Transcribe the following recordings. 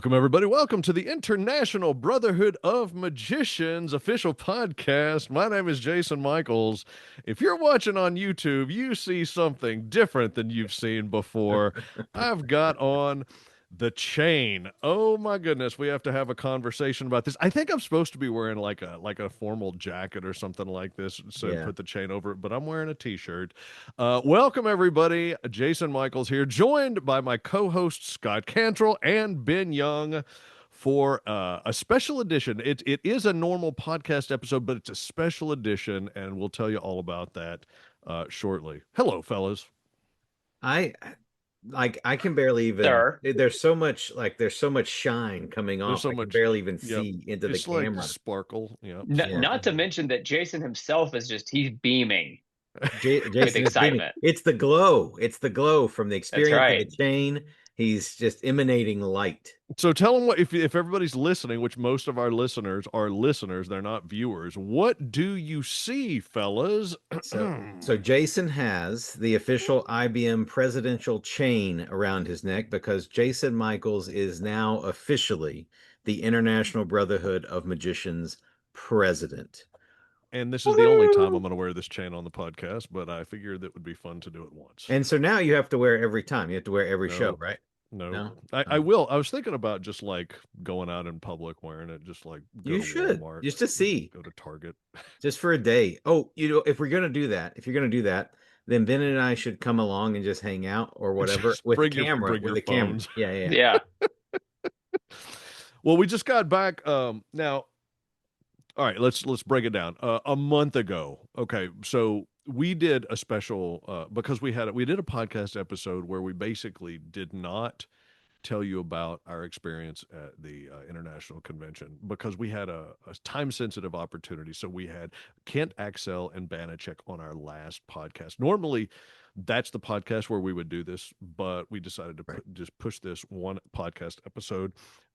Welcome, everybody. Welcome to the International Brotherhood of Magicians official podcast. My name is Jason Michaels. If you're watching on YouTube, you see something different than you've seen before. I've got on the chain. Oh my goodness, we have to have a conversation about this. I think I'm supposed to be wearing like a formal jacket or something like this, so Yeah. put the chain over it, but I'm wearing a t-shirt. Welcome everybody. Jason Michaels here, joined by my co-hosts Scott Cantrell and Ben Young for a special edition. It is a normal podcast episode, but it's a special edition, and we'll tell you all about that shortly. Hello, fellas. I I can barely even Sir. there's so much shine coming There's off. so I can much. barely even Yep. see into the It's like camera. sparkle. Yep. Yeah. Not to mention that Jason himself is he's beaming Jason with is beaming. excitement. It's the glow. It's the glow from the That's experience of the right. chain. He's just emanating light. So tell them what, if everybody's listening, which most of our listeners are listeners, they're not viewers. What do you see, fellas? So Jason has the official IBM presidential chain around his neck because Jason Michaels is now officially the International Brotherhood of Magicians president. And this is the only time I'm going to wear this chain on the podcast, but I figured it would be fun to do it once. And so now you have to wear it every time. You have to wear it every No. show, right? No, No? I will. I was thinking about just like going out in public wearing it, just like go You to should, Walmart, just to see, go to Target. just for a day. Oh, if we're gonna do that, if you're gonna do that, then Ben and I should come along and just hang out or whatever Just with the bring camera, your with the camera. phones. Yeah. Well, we just got back. Now, all right, let's break it down. A month ago, okay, so we did a special because we did a podcast episode where we basically did not tell you about our experience at the international convention because we had a time sensitive opportunity. So we had Kent, Axel, and Banachek on our last podcast. Normally, that's the podcast where we would do this, but we decided to just push this one podcast episode.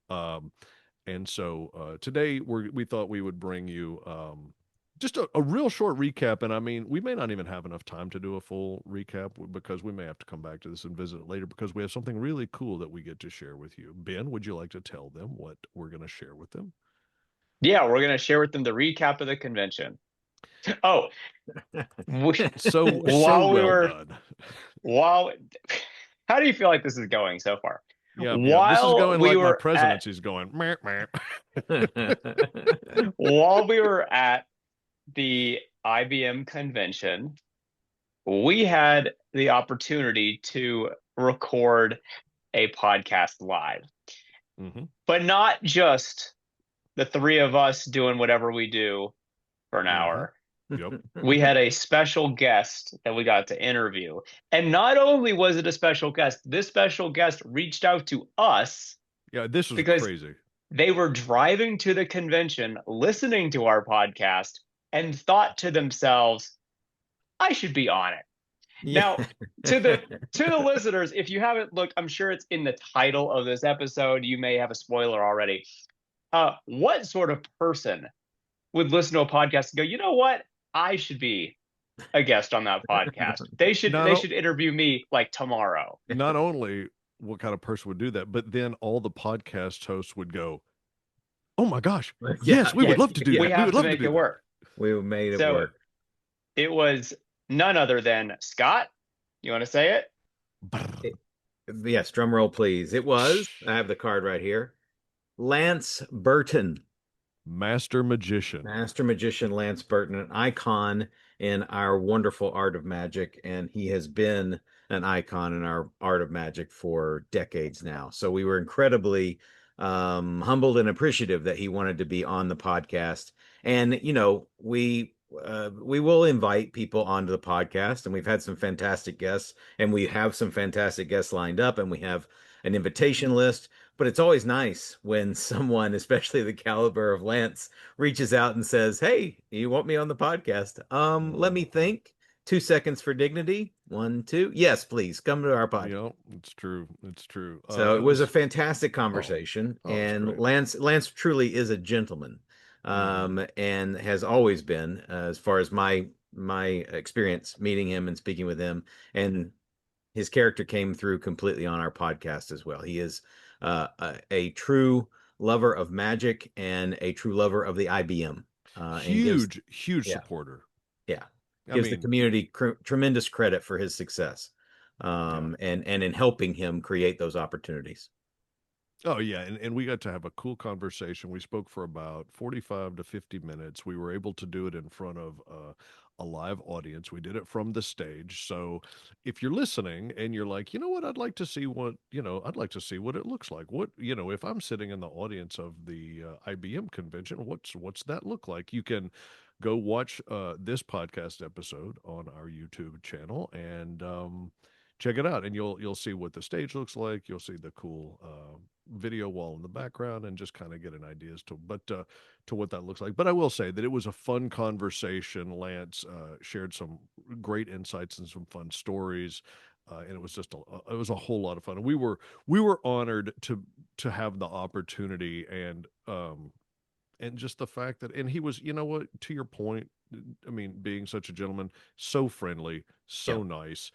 And so today we thought we would bring you just a real short recap. And I mean, we may not even have enough time to do a full recap because we may have to come back to this and visit it later because we have something really cool that we get to share with you. Ben, would you like to tell them what we're going to share with them? Yeah, we're going to share with them the recap of the convention. Oh, so well done. How do you feel like this is going so far? Yeah, this is going like my presidency's going. While we were at the I.B.M. convention, we had the opportunity to record a podcast live. Mm-hmm. But not just the three of us doing whatever we do for an hour. Yep. We had a special guest that we got to interview. And not only was it a special guest, this special guest reached out to us. Yeah, this was because crazy. They were driving to the convention, listening to our podcast, and thought to themselves, I should be on it. Yeah. Now, to the listeners, if you haven't looked, I'm sure it's in the title of this episode. You may have a spoiler already. What sort of person would listen to a podcast and go, you know what? I should be a guest on that podcast. They should interview me like tomorrow. Not only what kind of person would do that, but then all the podcast hosts would go, oh my gosh, yes, we would love to do that. We have to make it work. We made it work. It was none other than Scott. You want to say it? Yes, drum roll, please. It was, I have the card right here, Lance Burton. Master magician Lance Burton, an icon in our wonderful art of magic. And he has been an icon in our art of magic for decades now. So we were incredibly humbled and appreciative that he wanted to be on the podcast. And, you know, we will invite people onto the podcast, and we've had some fantastic guests, and we have some fantastic guests lined up, and we have an invitation list. But it's always nice when someone, especially the caliber of Lance, reaches out and says, hey, you want me on the podcast? Let me think. 2 seconds for dignity. 1, 2. Yes, please come to our podcast. Yeah, it's true. It's true. So it was a fantastic conversation. And Lance truly is a gentleman. And has always been, as far as my experience meeting him and speaking with him, and his character came through completely on our podcast as well. He is a true lover of magic and a true lover of the IBM, and gives, Huge yeah, supporter. yeah, I gives the mean, community tremendous credit for his success, yeah. and in helping him create those opportunities. Oh yeah, and we got to have a cool conversation. We spoke for about 45 to 50 minutes. We were able to do it in front of a live audience. We did it from the stage. So if you're listening and you're like, you know what, I'd like to see I'd like to see what it looks like. If I'm sitting in the audience of the IBM convention, what's that look like? You can go watch this podcast episode on our YouTube channel and check it out, and you'll see what the stage looks like. You'll see the cool video wall in the background, and just kind of get an idea as to what that looks like. But I will say that it was a fun conversation. Lance shared some great insights and some fun stories. And it was just it was a whole lot of fun. And we were honored to have the opportunity, and just the fact that, and he was, you know what, to your point, I mean, being such a gentleman, so friendly, Yeah, so nice.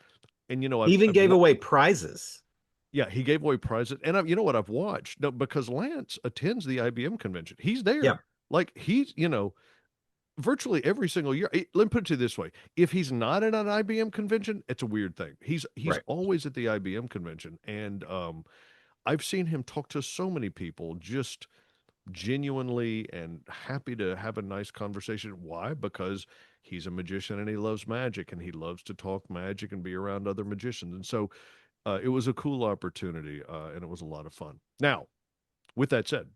And he even I've gave away prizes. yeah, he gave away prizes, and you know what, I've watched, no, because Lance attends the IBM convention. He's Yeah, there, like he's virtually every single year. Let me put it to you this way: if he's not at an IBM convention, it's a weird thing. He's right. always at the IBM convention, and I've seen him talk to so many people, just genuinely and happy to have a nice conversation. Why? Because he's a magician and he loves magic, and he loves to talk magic and be around other magicians, and so it was a cool opportunity, and it was a lot of fun. Now, with that said,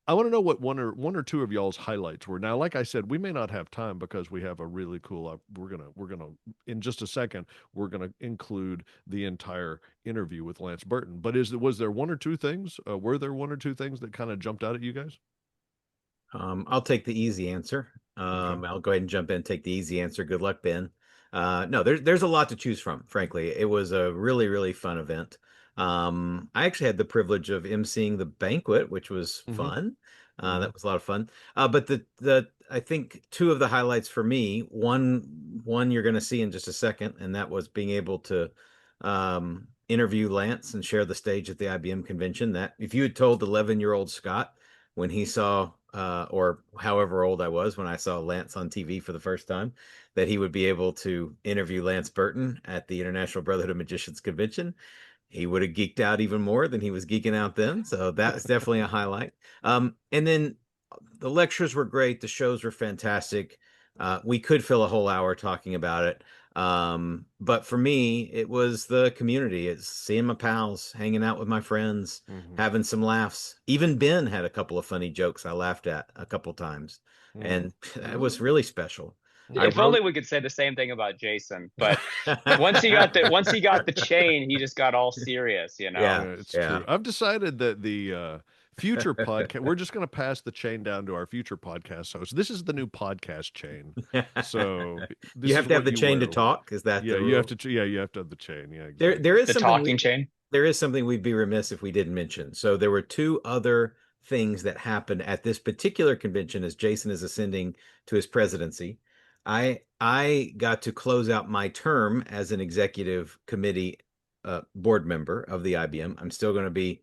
I want to know what one or two of y'all's highlights were. Now, like I said, we may not have time because we have a really cool. We're gonna in just a second. We're gonna include the entire interview with Lance Burton. But was there one or two things? Were there one or two things that kind of jumped out at you guys? I'll take the easy answer. Okay. I'll go ahead and jump in and take the easy answer. Good luck, Ben. No, there's a lot to choose from, frankly. It was a really, really fun event. I actually had the privilege of emceeing the banquet, which was Mm-hmm. fun. Mm-hmm. That was a lot of fun. But the I think two of the highlights for me, one you're going to see in just a second, and that was being able to interview Lance and share the stage at the IBM convention. That if you had told 11-year-old Scott when he saw, or however old I was when I saw Lance on TV for the first time, that he would be able to interview Lance Burton at the International Brotherhood of Magicians convention, he would have geeked out even more than he was geeking out then. So that's definitely a highlight. And then the lectures were great. The shows were fantastic. We could fill a whole hour talking about it. But for me, it was the community. It's seeing my pals, hanging out with my friends, Mm-hmm. having some laughs. Even Ben had a couple of funny jokes I laughed at a couple times, Mm-hmm. and that was really special. I If wrote. only we could say the same thing about Jason, but once he got the chain, he just got all serious, you know. Yeah, Yeah, it's yeah. true. I've decided that the future podcast, we're just going to pass the chain down to our future podcast host. This is the new podcast chain. So You this have is to have what the you chain to wear. talk. Is that Yeah, the you have rule? to. Yeah, you have to have the chain. Yeah, There exactly. is The something talking chain. there is something we'd be remiss if we didn't mention. So there were two other things that happened at this particular convention as Jason is ascending to his presidency. I got to close out my term as an executive committee board member of the IBM. I'm still going to be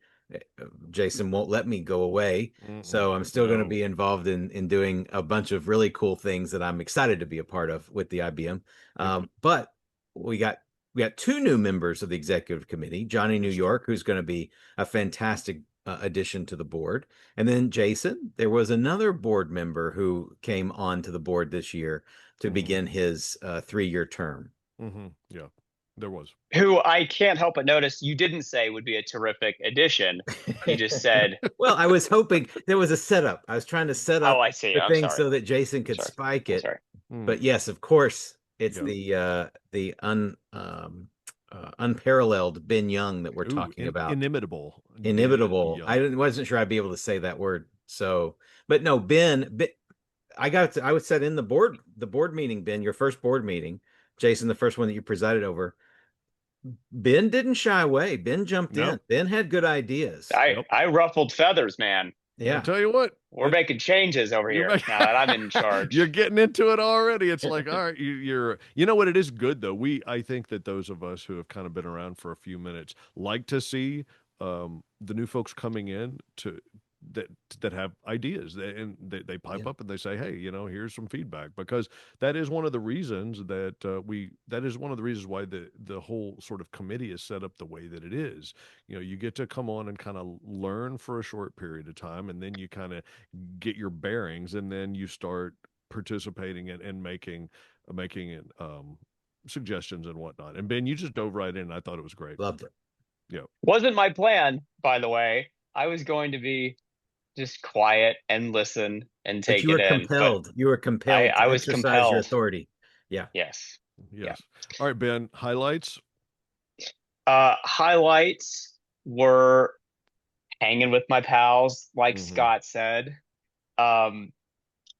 Jason won't let me go away. Mm-mm. So I'm still going to No. be involved in doing a bunch of really cool things that I'm excited to be a part of with the IBM. Yep, But we got we got two new members of the executive committee, Johnny New that's true. York, who's going to be a fantastic addition to the board. And then Jason, there was another board member who came on to the board this year to Mm-hmm. begin his 3-year term. Mm-hmm. Yeah, there was. Who I can't help but notice you didn't say would be a terrific addition. You just said, Well, I was hoping there was a setup. I was trying to set "Oh, up I see. the I'm thing sorry. so that Jason I'm could sorry. spike I'm it. sorry." Mm, But yes, of course, it's yeah. the unparalleled Ben Young that we're Ooh, talking about. inimitable. Ben Inimitable. I Young. didn't wasn't sure I'd be able to say that word. So, but no, Ben, I was set in the board meeting, Ben, your first board meeting, Jason, the first one that you presided over. Ben didn't shy away. Ben jumped in. Nope. Ben had good ideas. I Yep. I ruffled feathers, man. I Yeah. tell you what, We're making changes over you're here back. now that I'm in You're charge. getting into it already. It's like, all right, you know what? It is good though. I think that those of us who have kind of been around for a few minutes like to see the new folks coming in to that that have ideas, and they pipe Yeah. up and they say, hey, here's some feedback, because that is one of the reasons that that is one of the reasons why the whole sort of committee is set up the way that it is. You get to come on and kind of learn for a short period of time, and then you kind of get your bearings, and then you start participating and making suggestions and whatnot. And Ben, you just dove right in. And I thought it was great. Loved it. Yeah. Wasn't my plan, by the way. I was going to be just quiet and listen and But take it in, but you were compelled I to was exercise your compelled. authority. Yeah. Yes. Yeah. Yes. All right, Ben. Highlights. Highlights were hanging with my pals, like Mm-hmm. Scott said. Um,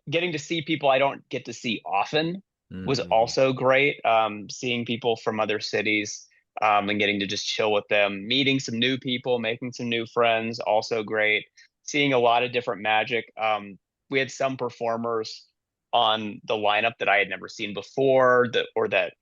Getting to see people I don't get to see often was Mm-hmm. also great. Seeing people from other cities, and getting to just chill with them, meeting some new people, making some new friends, also great. Seeing a lot of different magic. We had some performers on the lineup that I had never seen before, that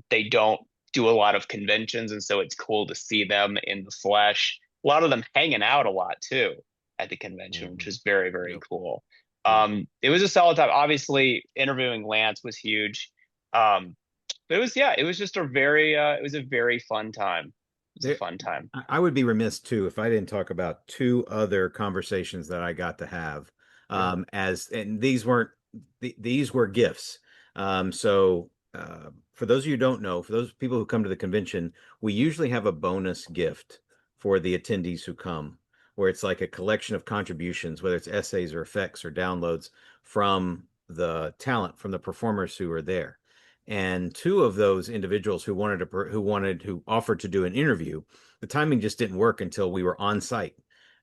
they don't do a lot of conventions, and so it's cool to see them in the flesh. A lot of them hanging out a lot too at the convention, which Mm-hmm. was very, very Yep. cool. Yep. It was a solid time. Obviously, interviewing Lance was huge. Um, but it was just it was a very fun time. It was a There, fun time. I would be remiss too if I didn't talk about two other conversations that I got to have. Go ahead. And these were gifts. For those of you who don't know, for those people who come to the convention, we usually have a bonus gift for the attendees who come, where it's like a collection of contributions, whether it's essays or effects or downloads from the talent, from the performers who are there. And two of those individuals who offered to do an interview, the timing just didn't work until we were on site,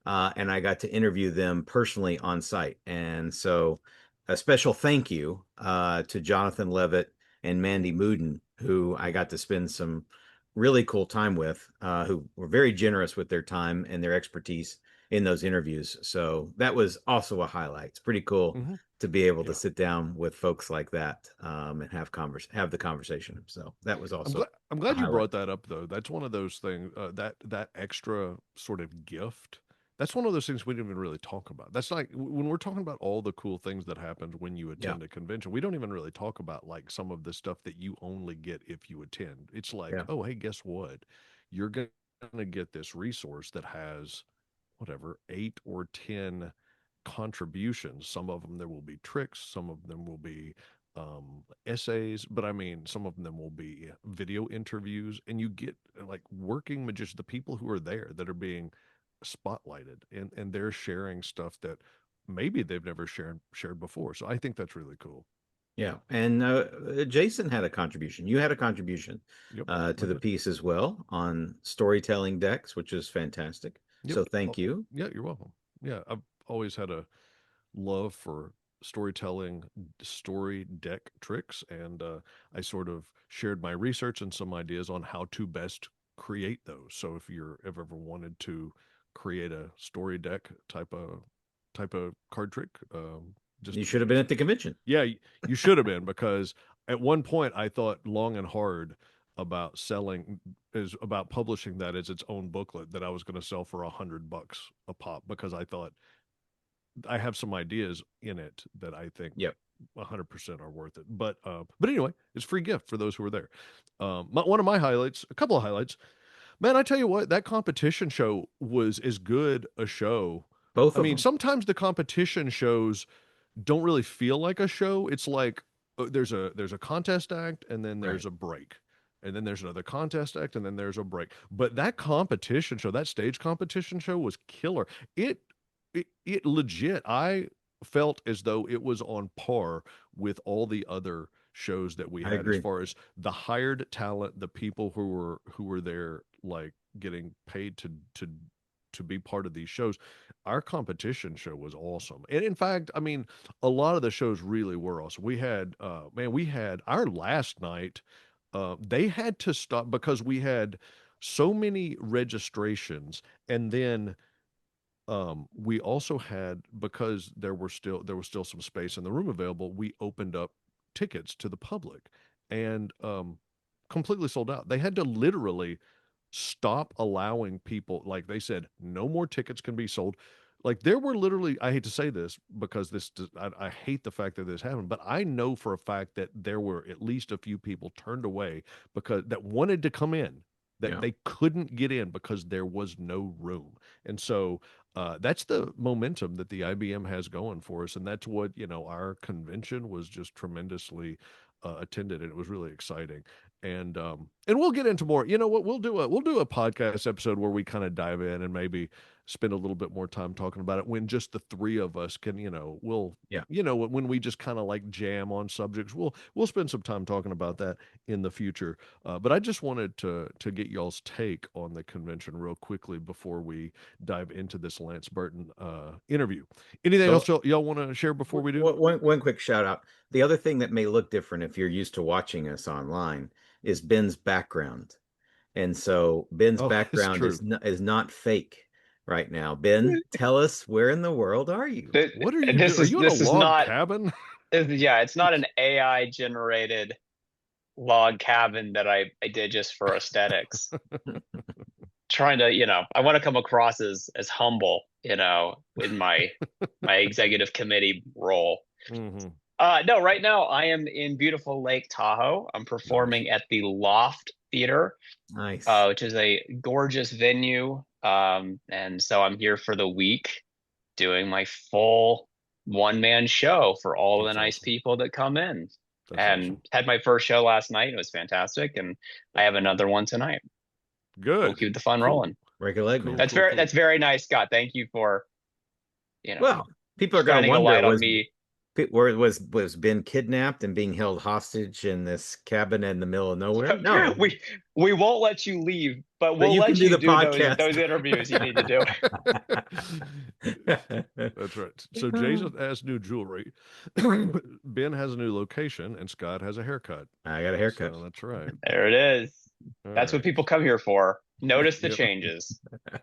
and I got to interview them personally on site. And so, a special thank you to Jonathan Levitt and Mandy Mooden, who I got to spend some really cool time with, who were very generous with their time and their expertise in those interviews. So that was also a highlight. It's pretty cool Mm-hmm. to be able to Yeah. sit down with folks like that, and have the conversation. So that was I'm also glad I'm a glad you highlight. brought that up, though. That's one of those things, that extra sort of gift. That's one of those things we didn't even really talk about. That's like when we're talking about all the cool things that happened when you Yeah, attend a convention, we don't even really talk about like some of the stuff that you only get if you attend. It's like, yeah, oh, hey, guess what? You're going to get this resource that has whatever, 8 or 10 contributions. Some of them there will be tricks, some of them will be essays, but I mean, some of them will be video interviews, and you get like working magicians, the people who are there that are being spotlighted, and they're sharing stuff that maybe they've never shared before. So I think that's really cool. yeah. And Jason had a contribution. You had a contribution Yep, to I the did. piece as well on storytelling decks, which is fantastic. Yep. So Oh, thank you. yeah, you're welcome. Yeah, I've always had a love for storytelling, story deck tricks, and I sort of shared my research and some ideas on how to best create those. So if you're have ever wanted to create a story deck type of card trick, just You should have been at the convention. yeah, you should have been, because at one point I thought long and hard about selling is about publishing that as its own booklet that I was going to sell for $100 a pop, because I thought I have some ideas in it that I think Yep. 100% are worth it. But anyway, it's a free gift for those who are there. One of my highlights, a couple of highlights, man. I tell you what, that competition show was as good a show. Both I of mean, them. sometimes the competition shows don't really feel like a show. It's like there's a contest act, and then Right. there's a break. And then there's another contest act, and then there's a break. But that competition show, that stage competition show was killer. It it legit, I felt as though it was on par with all the other shows that we I had, as agree. far as the hired talent, the people who were there, like getting paid to be part of these shows. Our competition show was awesome. And in fact, I mean, a lot of the shows really were awesome. We had man, we had our last night, they had to stop because we had so many registrations, and then we also had, because there was still some space in the room available, we opened up tickets to the public, and completely sold out. They had to literally stop allowing people, like they said, no more tickets can be sold. Like there were literally, I hate to say this because I hate the fact that this happened, but I know for a fact that there were at least a few people turned away because that wanted to come in that they couldn't get in because there was no room. And so that's the momentum that the IBM has going for us. And that's what, our convention was just tremendously attended, and it was really exciting. And we'll get into more. You know what? We'll do a podcast episode where we kind of dive in and maybe spend a little bit more time talking about it when just the three of us can, when we just kind of like jam on subjects, we'll spend some time talking about that in the future. But I just wanted to get y'all's take on the convention real quickly before we dive into this Lance Burton interview. Anything else y'all want to share before we do? One quick shout out. The other thing that may look different if you're used to watching us online is Ben's background. And so Ben's background is not fake right now. Ben, tell us, where in the world are you? What are you doing? Are you in a log cabin? It's not an AI generated log cabin that I did just for aesthetics. Trying to, I want to come across as humble, in my executive committee role. Mm-hmm. No, right now I am in beautiful Lake Tahoe. I'm performing at the Loft Theater, nice, which is a gorgeous venue. And so I'm here for the week doing my full one-man show for all of the nice people that come in. And had my first show last night. It was fantastic. And I have another one tonight. Good. We'll keep the fun rolling. Break a leg, man. That's very nice, Scott. Thank you for, well, people are going to wonder, on me. Was Ben kidnapped and being held hostage in this cabin in the middle of nowhere? No, we won't let you leave, but we'll let you do those interviews you need to do. That's right. So Jason has new jewelry, Ben has a new location, and Scott has a haircut. I got a haircut. So that's right. There it is. That's what people come here for. Notice the changes.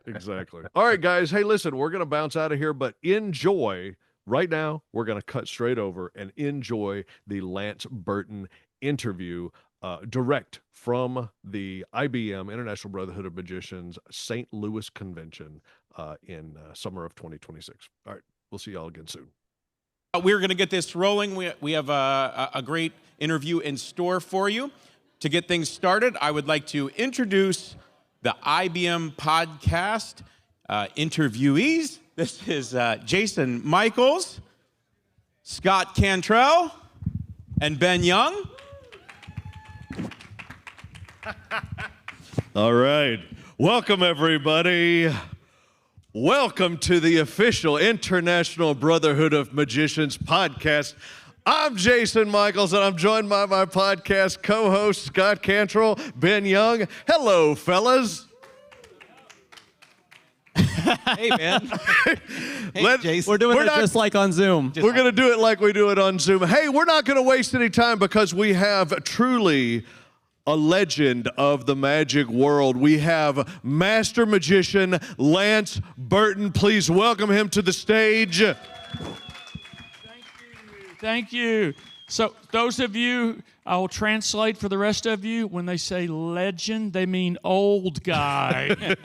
Exactly. All right, guys. Hey, listen, we're going to bounce out of here, but enjoy. Right now, we're going to cut straight over and enjoy the Lance Burton interview direct from the I.B.M. International Brotherhood of Magicians St. Louis Convention in summer of 2026. All right, we'll see y'all again soon. We're going to get this rolling. We have a great interview in store for you. To get things started, I would like to introduce the I.B.M. podcast interviewees. This is Jason Michaels, Scott Cantrell, and Ben Young. All right. Welcome, everybody. Welcome to the official International Brotherhood of Magicians podcast. I'm Jason Michaels, and I'm joined by my podcast co-host, Scott Cantrell, Ben Young. Hello, fellas. Hey, man. Hey, Jason. We're doing it just like on Zoom. We're going to do it like we do it on Zoom. Hey, we're not going to waste any time because we have truly a legend of the magic world. We have Master Magician Lance Burton. Please welcome him to the stage. Thank you. So those of you, I will translate for the rest of you. When they say legend, they mean old guy.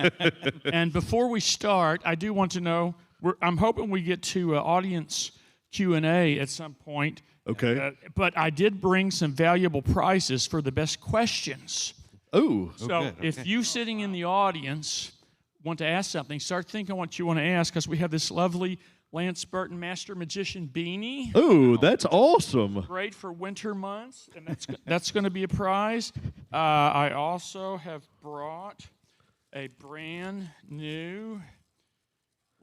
And before we start, I do want to know, I'm hoping we get to audience Q&A at some point. Okay. But I did bring some valuable prizes for the best questions. Oh. So if you sitting in the audience want to ask something, start thinking what you want to ask, because we have this lovely Lance Burton Master Magician beanie. Oh, that's awesome. Great for winter months, and that's going to be a prize. I also have brought a brand new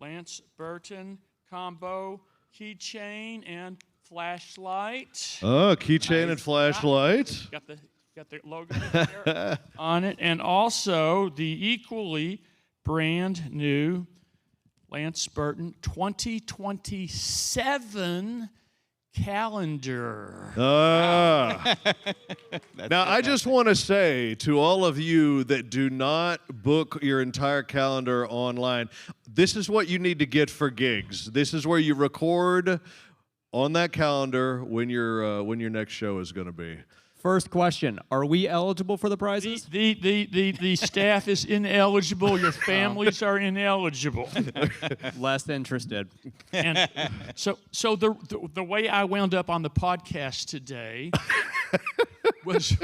Lance Burton combo keychain and flashlight. Oh, keychain and flashlight. Got the logo there on it, and also the equally brand new Lance Burton 2027 calendar. Now, I just want to say to all of you that do not book your entire calendar online, this is what you need to get for gigs. This is where you record on that calendar when your next show is going to be. First question: are we eligible for the prizes? The staff is ineligible. Your families are ineligible. Less interested. And so the way I wound up on the podcast today was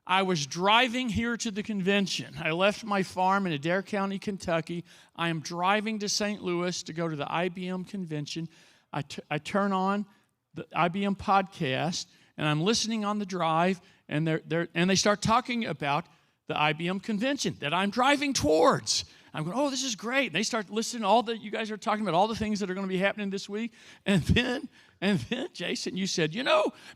I was driving here to the convention. I left my farm in Adair County, Kentucky. I am driving to St. Louis to go to the I.B.M. convention. I turn on the I.B.M. podcast, and I'm listening on the drive, and they start talking about the I.B.M. convention that I'm driving towards. I'm going, oh, this is great. And they start listening to all that you guys are talking about, all the things that are going to be happening this week. And then, Jason, you said,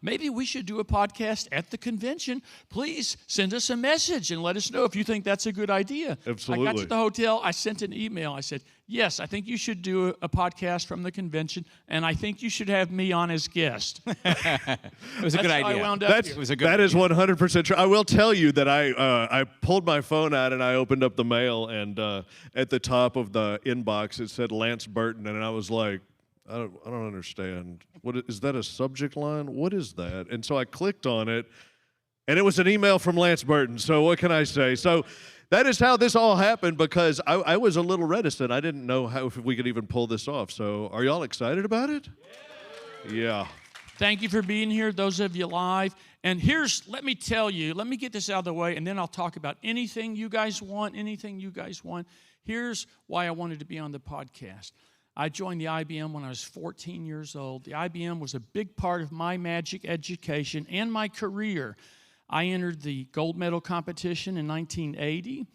maybe we should do a podcast at the convention. Please send us a message and let us know if you think that's a good idea. Absolutely. I got to the hotel. I sent an email. I said, yes, I think you should do a podcast from the convention, and I think you should have me on as guest. It was a good idea. I wound up here. That is 100% true. I will tell you that I pulled my phone out and I opened up the mail, and at the top of the inbox it said Lance Burton, and I was like, I don't understand. What is that, a subject line? What is that? And so I clicked on it, and it was an email from Lance Burton. So what can I say? So that is how this all happened, because I was a little reticent. I didn't know if we could even pull this off. So are y'all excited about it? Yeah. Thank you for being here, those of you live. And let me tell you, let me get this out of the way, and then I'll talk about anything you guys want. Here's why I wanted to be on the podcast. I joined the I.B.M. when I was 14 years old. The I.B.M. was a big part of my magic education and my career. I entered the gold medal competition in 1980,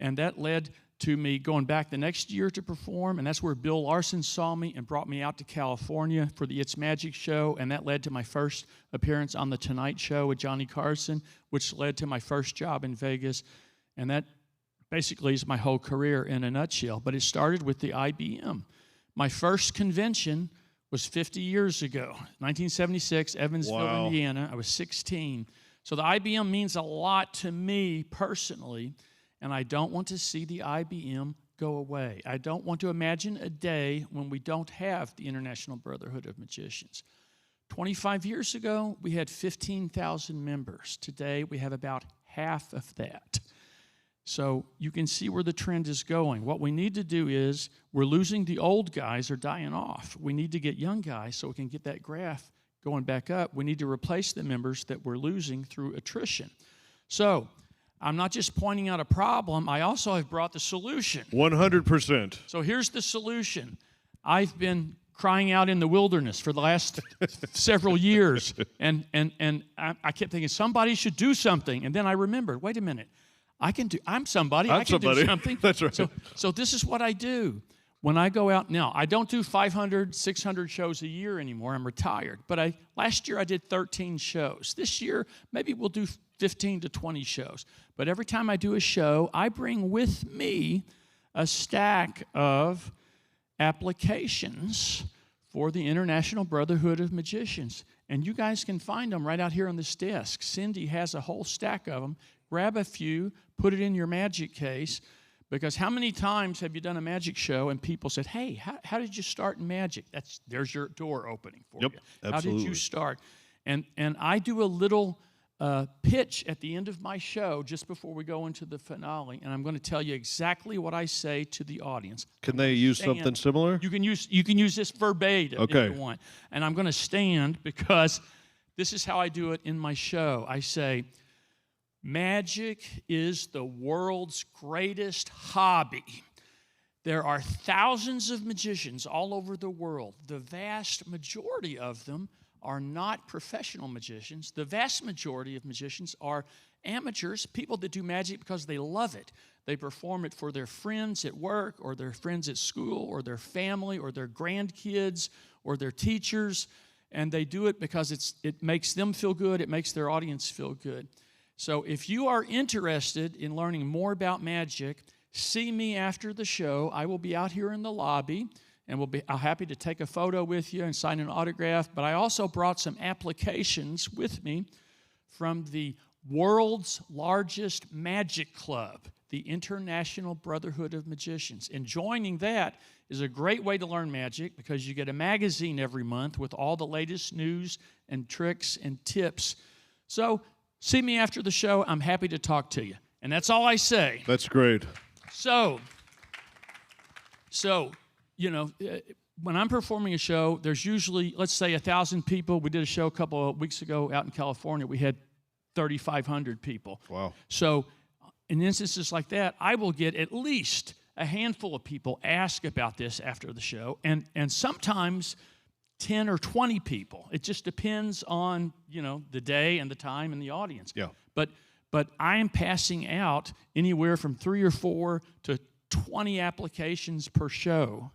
and that led to me going back the next year to perform, and that's where Bill Larson saw me and brought me out to California for the It's Magic show, and that led to my first appearance on The Tonight Show with Johnny Carson, which led to my first job in Vegas, and that basically is my whole career in a nutshell. But it started with the I.B.M. My first convention was 50 years ago, 1976, Evansville, Wow. Indiana. I was 16. So the I.B.M. means a lot to me personally, and I don't want to see the I.B.M. go away. I don't want to imagine a day when we don't have the International Brotherhood of Magicians. 25 years ago, we had 15,000 members. Today, we have about half of that. So you can see where the trend is going. What we need to do is, we're losing the old guys, are dying off. We need to get young guys so we can get that graph going back up. We need to replace the members that we're losing through attrition. So I'm not just pointing out a problem, I also have brought the solution. 100%. So here's the solution. I've been crying out in the wilderness for the last several years, and I kept thinking somebody should do something, and then I remembered, wait a minute, I'm somebody. I can do something. That's right. So this is what I do. When I go out now, I don't do 500, 600 shows a year anymore. I'm retired. But last year I did 13 shows. This year, maybe we'll do 15 to 20 shows. But every time I do a show, I bring with me a stack of applications for the International Brotherhood of Magicians. And you guys can find them right out here on this desk. Cindy has a whole stack of them. Grab a few, put it in your magic case, because how many times have you done a magic show and people said, hey, how did you start in magic? There's your door opening for you. Absolutely. How did you start? And I do a little pitch at the end of my show just before we go into the finale, and I'm going to tell you exactly what I say to the audience. Can they use something similar? You can use this verbatim if you want. And I'm going to stand because this is how I do it in my show. I say, magic is the world's greatest hobby. There are thousands of magicians all over the world. The vast majority of them are not professional magicians. The vast majority of magicians are amateurs, people that do magic because they love it. They perform it for their friends at work or their friends at school or their family or their grandkids or their teachers, and they do it because it makes them feel good, it makes their audience feel good. So if you are interested in learning more about magic, see me after the show. I will be out here in the lobby, and I'm happy to take a photo with you and sign an autograph. But I also brought some applications with me from the world's largest magic club, the International Brotherhood of Magicians. And joining that is a great way to learn magic because you get a magazine every month with all the latest news and tricks and tips. So see me after the show. I'm happy to talk to you. And that's all I say. That's great. So you know, when I'm performing a show, there's usually, let's say, 1,000 people. We did a show a couple of weeks ago out in California. We had 3,500 people. Wow. So in instances like that, I will get at least a handful of people ask about this after the show, and sometimes 10 or 20 people. It just depends on, you know, the day and the time and the audience. Yeah. But I am passing out anywhere from 3 or 4 to 20 applications per show.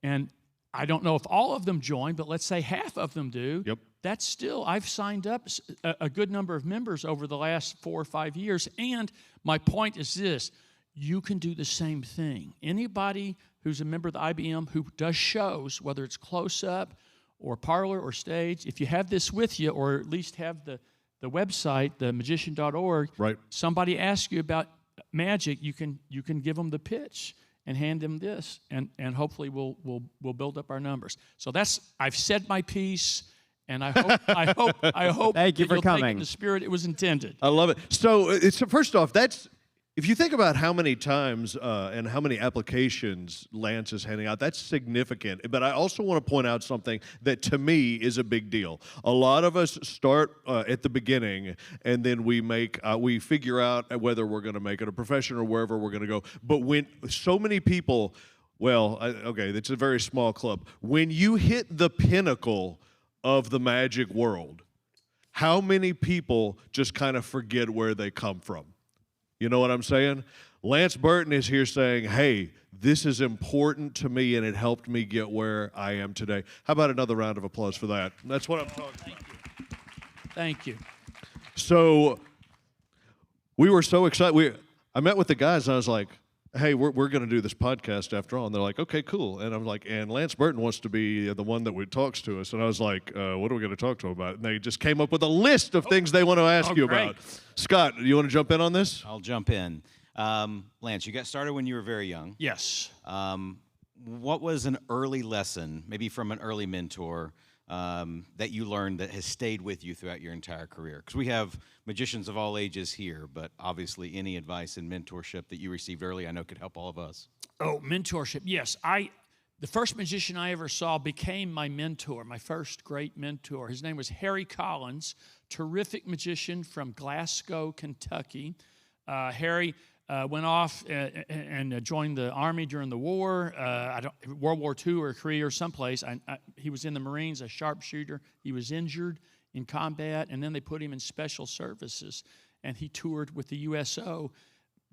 And I don't know if all of them join, but let's say half of them do. Yep. That's still, I've signed up a good number of members over the last 4 or 5 years. And my point is this: you can do the same thing. Anybody who's a member of the I.B.M. who does shows, whether it's close-up or parlor or stage, if you have this with you, or at least have the website, themagician.org, right, somebody asks you about magic, you can give them the pitch and hand them this, and hopefully we'll build up our numbers. So I've said my piece, and I hope Thank you for you'll take it coming. in the spirit it was intended. I love it. So first off, if you think about how many times and how many applications Lance is handing out, that's significant. But I also want to point out something that to me is a big deal. A lot of us start at the beginning, and then we figure out whether we're going to make it a profession or wherever we're going to go. But when so many people, okay, it's a very small club. When you hit the pinnacle of the magic world, how many people just kind of forget where they come from? You know what I'm saying? Lance Burton is here saying, hey, this is important to me, and it helped me get where I am today. How about another round of applause for that? That's what I'm talking about. Thank you. So we were so excited. I met with the guys, and I was like, hey, we're going to do this podcast after all. And they're like, okay, cool. And I'm like, and Lance Burton wants to be the one that talks to us. And I was like, what are we going to talk to him about? And they just came up with a list of things they want to ask you great. about. Scott, do you want to jump in on this? I'll jump in. Lance, you got started when you were very young. Yes. What was an early lesson, maybe from an early mentor, that you learned that has stayed with you throughout your entire career? Because we have magicians of all ages here, but obviously any advice and mentorship that you received early I know could help all of us. Oh, mentorship. Yes. The first magician I ever saw became my mentor, my first great mentor. His name was Harry Collins, terrific magician from Glasgow, Kentucky. Harry went off and joined the Army during the war, World War II or III or someplace. He was in the Marines, a sharpshooter. He was injured in combat, and then they put him in special services. And he toured with the USO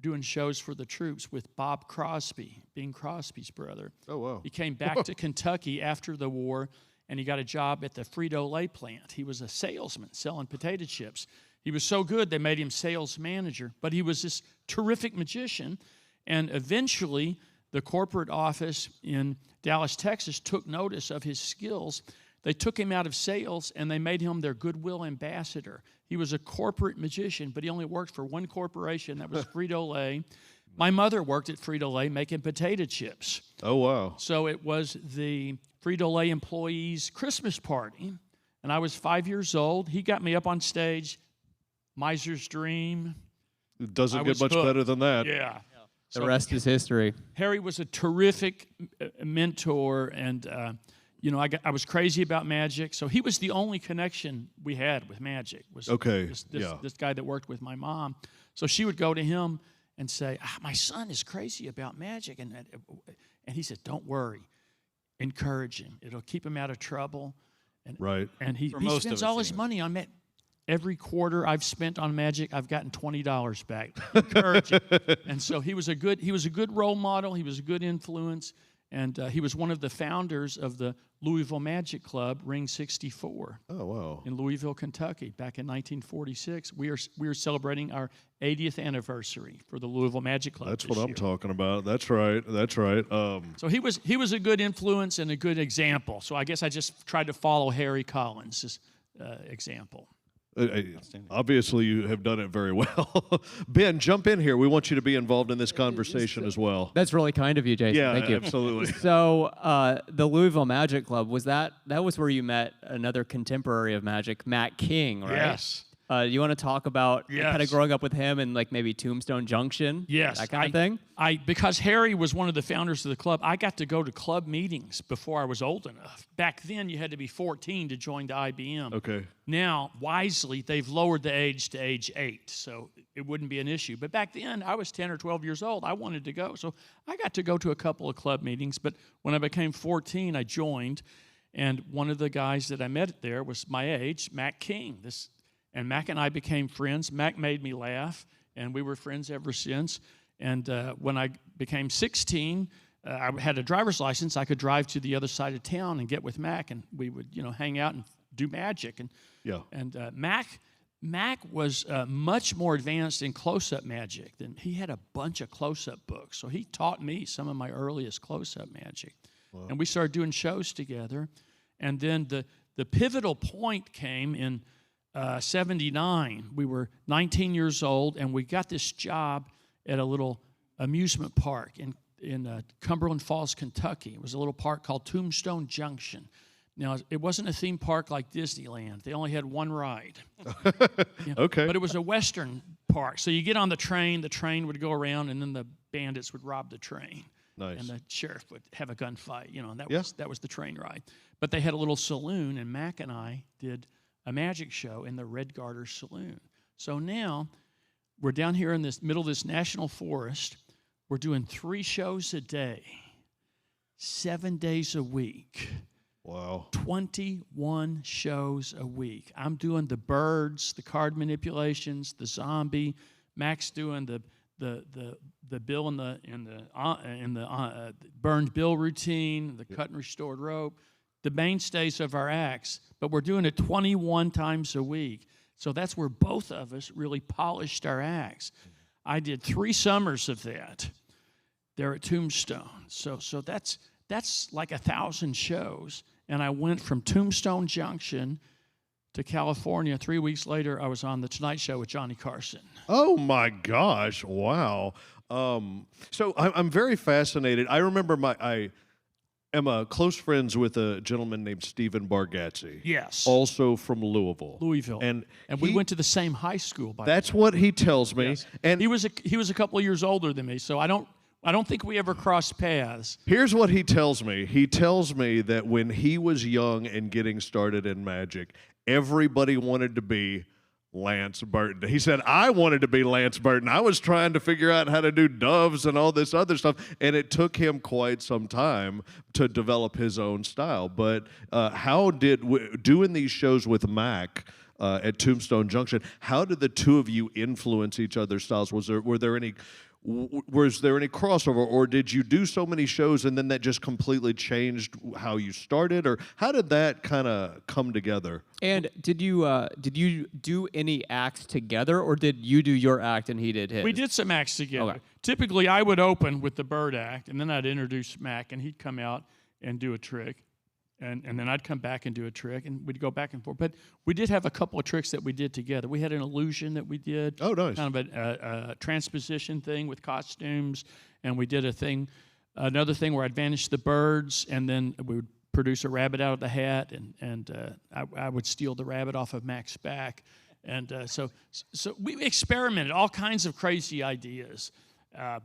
doing shows for the troops with Bob Crosby, Bing Crosby's brother. Oh, wow. He came back to Kentucky after the war, and he got a job at the Frito-Lay plant. He was a salesman selling potato chips. He was so good, they made him sales manager. But he was this terrific magician, and eventually the corporate office in Dallas, Texas, took notice of his skills. They took him out of sales, and they made him their goodwill ambassador. He was a corporate magician, but he only worked for one corporation. That was Frito-Lay. My mother worked at Frito-Lay making potato chips. Oh, wow. So it was the Frito-Lay employees' Christmas party, and I was 5 years old. He got me up on stage, Miser's Dream. It doesn't get much hooked. better than that. Yeah. The rest is history. Harry was a terrific mentor, and I was crazy about magic. So he was the only connection we had with magic. Was this guy that worked with my mom. So she would go to him and say, "My son is crazy about magic," and he said, "Don't worry, encourage him. It'll keep him out of trouble." And he spends all his money on magic. Every quarter I've spent on magic, I've gotten $20 back. Encourage him. And so he was a good role model. He was a good influence, and he was one of the founders of the Louisville Magic Club, Ring 64. Oh, wow. In Louisville, Kentucky, back in 1946. We are celebrating our 80th anniversary for the Louisville Magic Club. That's what I'm talking about. That's right. So he was a good influence and a good example. So I guess I just tried to follow Harry Collins' example. Obviously, you have done it very well. Ben, jump in here. We want you to be involved in this conversation as well. That's really kind of you, Jason. Yeah, Thank you. Absolutely. So the Louisville Magic Club, that was where you met another contemporary of magic, Matt King, right? Yes. You want to talk about Yes. kind of growing up with him and like maybe Tombstone Junction? Yes, That kind of thing? Because Harry was one of the founders of the club, I got to go to club meetings before I was old enough. Back then, you had to be 14 to join the I.B.M. Okay. Now, wisely, they've lowered the age to age 8, so it wouldn't be an issue. But back then, I was 10 or 12 years old. I wanted to go, so I got to go to a couple of club meetings. But when I became 14, I joined, and one of the guys that I met there was my age, Mac King. And Mac and I became friends. Mac made me laugh, and we were friends ever since. And when I became 16, I had a driver's license. I could drive to the other side of town and get with Mac, and we would, hang out and do magic. And Mac was much more advanced in close-up magic than he had a bunch of close-up books. So he taught me some of my earliest close-up magic, and we started doing shows together. And then the pivotal point came in 79. We were 19 years old, and we got this job at a little amusement park in Cumberland Falls, Kentucky. It was a little park called Tombstone Junction. Now, it wasn't a theme park like Disneyland. They only had one ride. Okay. But it was a Western park. So you get on the train would go around, and then the bandits would rob the train. Nice. And the sheriff would have a gunfight, and that was the train ride. But they had a little saloon, and Mac and I did a magic show in the Red Garter Saloon. So now we're down here in this middle of this national forest. We're doing 3 shows a day, 7 days a week. Wow. 21 shows a week. I'm doing the birds, the card manipulations, the zombie. Mac's doing the bill in the burned bill routine, the cut and restored rope, the mainstays of our acts. But we're doing it 21 times a week. So that's where both of us really polished our acts. I did 3 summers of that there at Tombstone. So that's like 1,000 shows. And I went from Tombstone Junction to California. 3 weeks later, I was on The Tonight Show with Johnny Carson. Oh, my gosh. Wow. So I'm very fascinated. I remember I am close friends with a gentleman named Stephen Bargatze. Yes. Also from Louisville. And we went to the same high school. That's what he tells me. Yes. And he was a couple of years older than me, so I don't think we ever crossed paths. Here's what he tells me. He tells me that when he was young and getting started in magic, everybody wanted to be Lance Burton. He said, I wanted to be Lance Burton. I was trying to figure out how to do doves and all this other stuff, and it took him quite some time to develop his own style. But how did, doing these shows with Mac at Tombstone Junction, how did the two of you influence each other's styles? Was there any crossover, or did you do so many shows and then that just completely changed how you started, or how did that kind of come together? And did you do any acts together, or did you do your act and he did his? We did some acts together. Okay. Typically, I would open with the bird act, and then I'd introduce Mac, and he'd come out and do a trick. And then I'd come back and do a trick, and we'd go back and forth. But we did have a couple of tricks that we did together. We had an illusion that we did. Oh, nice. Kind of a transposition thing with costumes. And we did another thing where I'd vanish the birds, and then we would produce a rabbit out of the hat, and I would steal the rabbit off of Mac's back. And so we experimented, all kinds of crazy ideas. It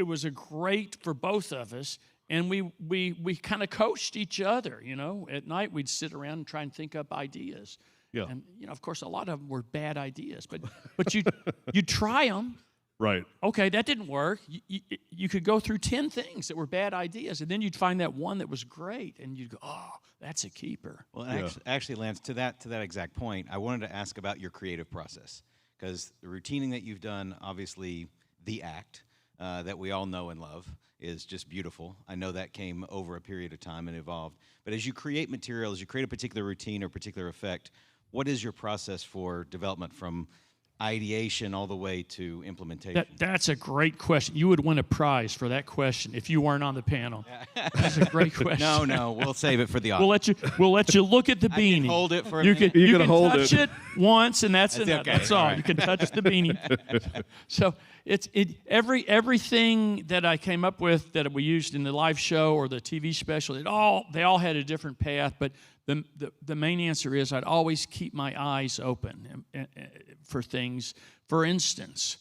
was a great for both of us. And we kind of coached each other, At night, we'd sit around and try and think up ideas. Yeah. And, of course, a lot of them were bad ideas. But you try them. Right. Okay, that didn't work. You could go through 10 things that were bad ideas, and then you'd find that one that was great, and you'd go, oh, that's a keeper. Well, actually, Lance, to that exact point, I wanted to ask about your creative process, because the routining that you've done, obviously, the act that we all know and love, is just beautiful. I know that came over a period of time and evolved. But as you create material, as you create a particular routine or particular effect, what is your process for development from ideation all the way to implementation? That's a great question. You would win a prize for that question if you weren't on the panel. That's a great question. No, we'll save it for the audience. We'll let you look at the beanie. I can hold it for a minute. You can touch it once, and that's enough. Okay. That's all. All right. You can touch the beanie. So everything that I came up with that we used in the live show or the TV special, they all had a different path, but the main answer is I'd always keep my eyes open for things. For instance,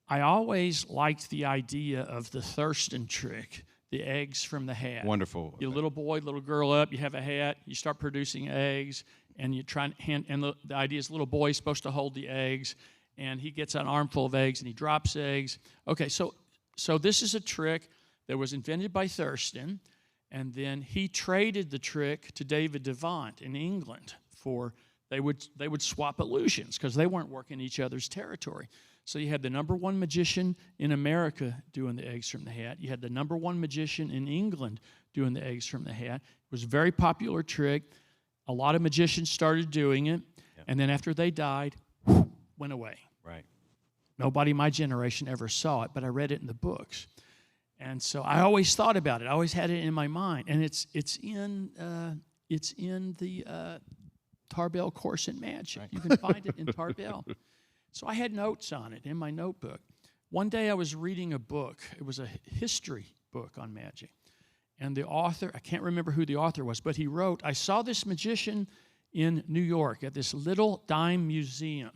I always liked the idea of the Thurston trick, the eggs from the hat. Wonderful. You're a little boy, little girl up, you have a hat, you start producing eggs, and you try and hand, and the idea is the little boy is supposed to hold the eggs, and he gets an armful of eggs, and he drops eggs. Okay, so this is a trick that was invented by Thurston, and then he traded the trick to David Devant in England for, they would swap illusions because they weren't working each other's territory. So you had the #1 magician in America doing the eggs from the hat. You had the #1 magician in England doing the eggs from the hat. It was a very popular trick. A lot of magicians started doing it, and then after they died, went away. Right. Nobody in my generation ever saw it, but I read it in the books. And so I always thought about it. I always had it in my mind. And it's in the Tarbell course in magic. Right. You can find it in Tarbell. So I had notes on it in my notebook. One day I was reading a book. It was a history book on magic. And the author, I can't remember who the author was, but he wrote, I saw this magician in New York at this little dime museum.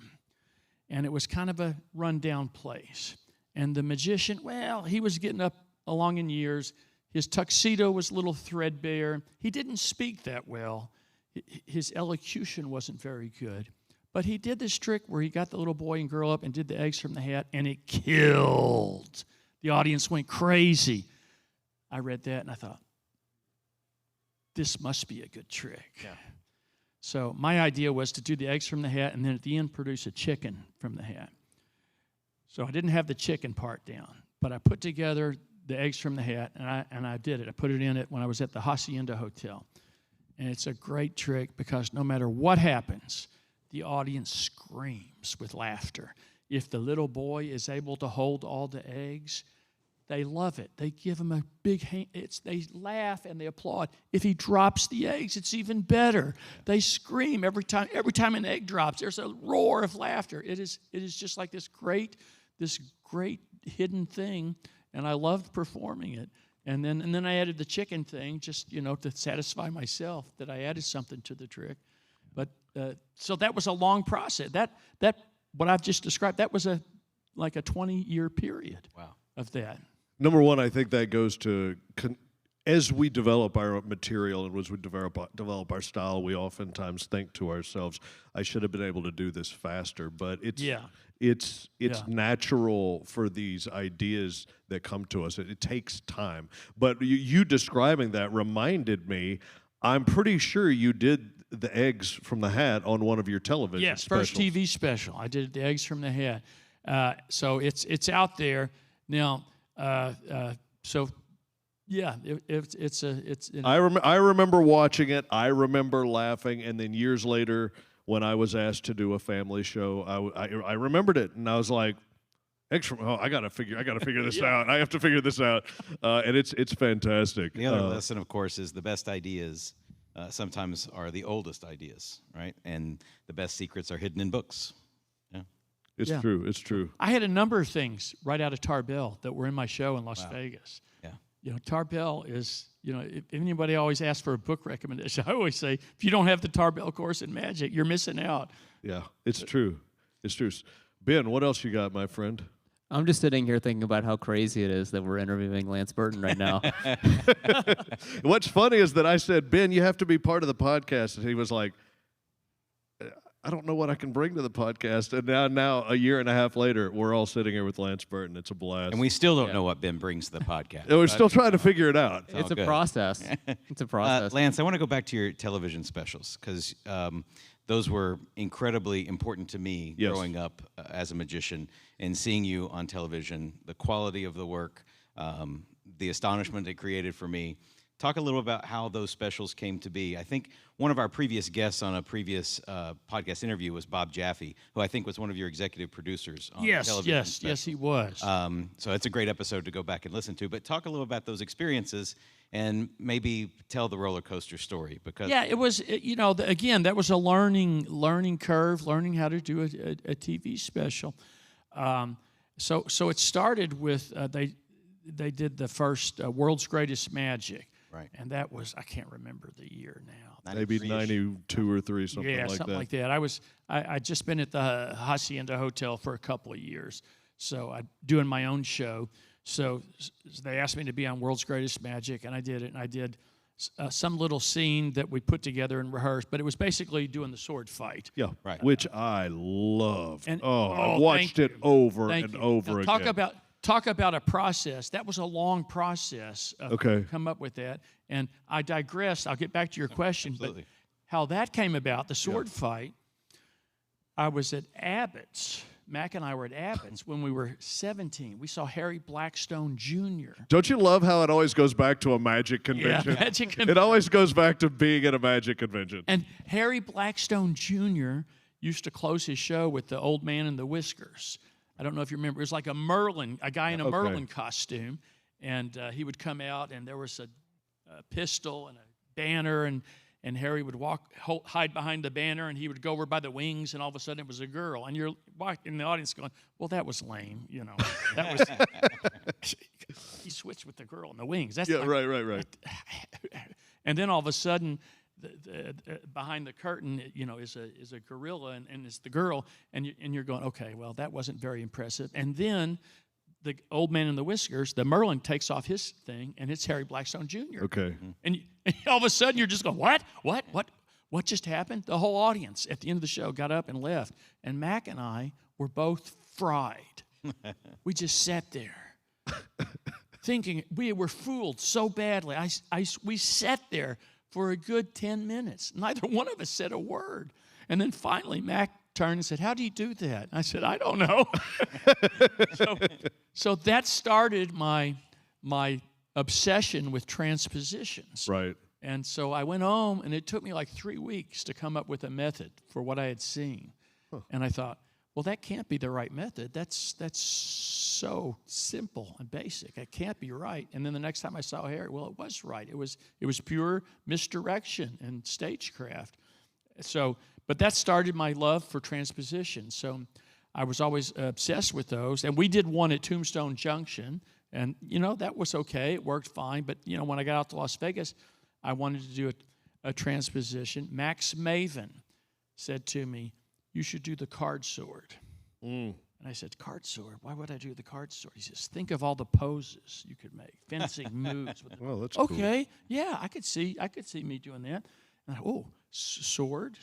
And it was kind of a rundown place. And the magician, well, he was getting up along in years. His tuxedo was a little threadbare. He didn't speak that well. His elocution wasn't very good. But he did this trick where he got the little boy and girl up and did the eggs from the hat, and it killed. The audience went crazy. I read that, and I thought, this must be a good trick. Yeah. So my idea was to do the eggs from the hat, and then at the end produce a chicken from the hat. So I didn't have the chicken part down, but I put together the eggs from the hat, and I did it. I put it in it when I was at the Hacienda Hotel. And it's a great trick because no matter what happens, the audience screams with laughter. If the little boy is able to hold all the eggs, they love it. They give him a big hand. They laugh and they applaud. If he drops the eggs, it's even better. They scream every time an egg drops. There's a roar of laughter. It is just like this great hidden thing, and I loved performing it. And then I added the chicken thing just, to satisfy myself that I added something to the trick. But so that was a long process. That what I've just described, that was like a 20-year period. Wow. Of that. Number one, I think that goes to as we develop our material and as we develop our style, we oftentimes think to ourselves, I should have been able to do this faster. But it's natural for these ideas that come to us. It takes time. But you describing that reminded me, I'm pretty sure you did the eggs from the hat on one of your television specials. First TV special. I did the eggs from the hat. So it's out there now. I remember watching it. I remember laughing, and then years later, when I was asked to do a family show, I remembered it, and I was like, I gotta figure this out. I have to figure this out, and it's fantastic. The other lesson, of course, is the best ideas sometimes are the oldest ideas, right? And the best secrets are hidden in books. Yeah, it's true. It's true. I had a number of things right out of Tarbell that were in my show in Las Vegas. Yeah, Tarbell is. If anybody always asks for a book recommendation, I always say, if you don't have the Tarbell course in magic, you're missing out. Yeah, it's true. It's true. Ben, what else you got, my friend? I'm just sitting here thinking about how crazy it is that we're interviewing Lance Burton right now. What's funny is that I said, Ben, you have to be part of the podcast. And he was like, I don't know what I can bring to the podcast. And now a year and a half later, we're all sitting here with Lance Burton. It's a blast. And we still don't know what Ben brings to the podcast. We're still trying to figure it out. It's a process. It's a process. Lance, I want to go back to your television specials because those were incredibly important to me growing up as a magician and seeing you on television, the quality of the work, the astonishment it created for me. Talk a little about how those specials came to be. I think one of our previous guests on a previous podcast interview was Bob Jaffe, who I think was one of your executive producers on television specials. Yes, he was. So it's a great episode to go back and listen to. But talk a little about those experiences and maybe tell the roller coaster story. Because it was, again, that was a learning curve, learning how to do a TV special. So it started with, they did the first World's Greatest Magic. Right. And that was, I can't remember the year now. Maybe 93-ish. 92 or 3, something Yeah, like something that. like that. I'd just been at the Hacienda Hotel for a couple of years, so I doing my own show. So they asked me to be on World's Greatest Magic, and I did it. And I did some little scene that we put together and rehearsed, but it was basically doing the sword fight. Yeah, Right. which I loved. And- I oh, watched thank it you. over Thank and you. over Now, again. Talk about a process. That was a long process of Okay. come up with that. And I digress. I'll get back to your question. Absolutely. But how that came about, the sword fight, I was at Abbott's. Mac and I were at Abbott's when we were 17. We saw Harry Blackstone Jr. Don't you love how it always goes back to a magic Yeah, convention? Magic It Convention. always goes back to being at a magic convention. And Harry Blackstone Jr. used to close his show with the old man in the whiskers. I don't know if you remember. It was like a guy in a Merlin costume. And he would come out, and there was a pistol and a banner, and Harry would hide behind the banner, and he would go over by the wings, and all of a sudden it was a girl. And you're in the audience going, well, that was lame, you know. That was he switched with the girl in the wings. That's Yeah, like, right. And then all of a sudden, behind the curtain, you know, is a gorilla, and it's the girl, and you're going, okay, well, that wasn't very impressive. And then the old man in the whiskers, the Merlin, takes off his thing, and it's Harry Blackstone Jr. Okay. And all of a sudden, you're just going, what just happened? The whole audience at the end of the show got up and left, and Mac and I were both fried. We just sat there, thinking we were fooled so badly. We sat there for a good 10 minutes. Neither one of us said a word. And then finally, Mac turned and said, how do you do that? I said, I don't know. So that started my obsession with transpositions. Right. And so I went home, and it took me like 3 weeks to come up with a method for what I had seen. And I thought, well, that can't be the right method. That's so simple and basic. It can't be right. And then the next time I saw Harry, well, it was right. It was pure misdirection and stagecraft. So, but that started my love for transposition. So I was always obsessed with those. And we did one at Tombstone Junction. And, you know, that was okay. It worked fine. But, you know, when I got out to Las Vegas, I wanted to do a transposition. Max Maven said to me, you should do the card sword. And I said, card sword? Why would I do the card sword? He says, think of all the poses you could make, fencing moves. With Well, that's okay, cool. Yeah, I could see me doing that. And sword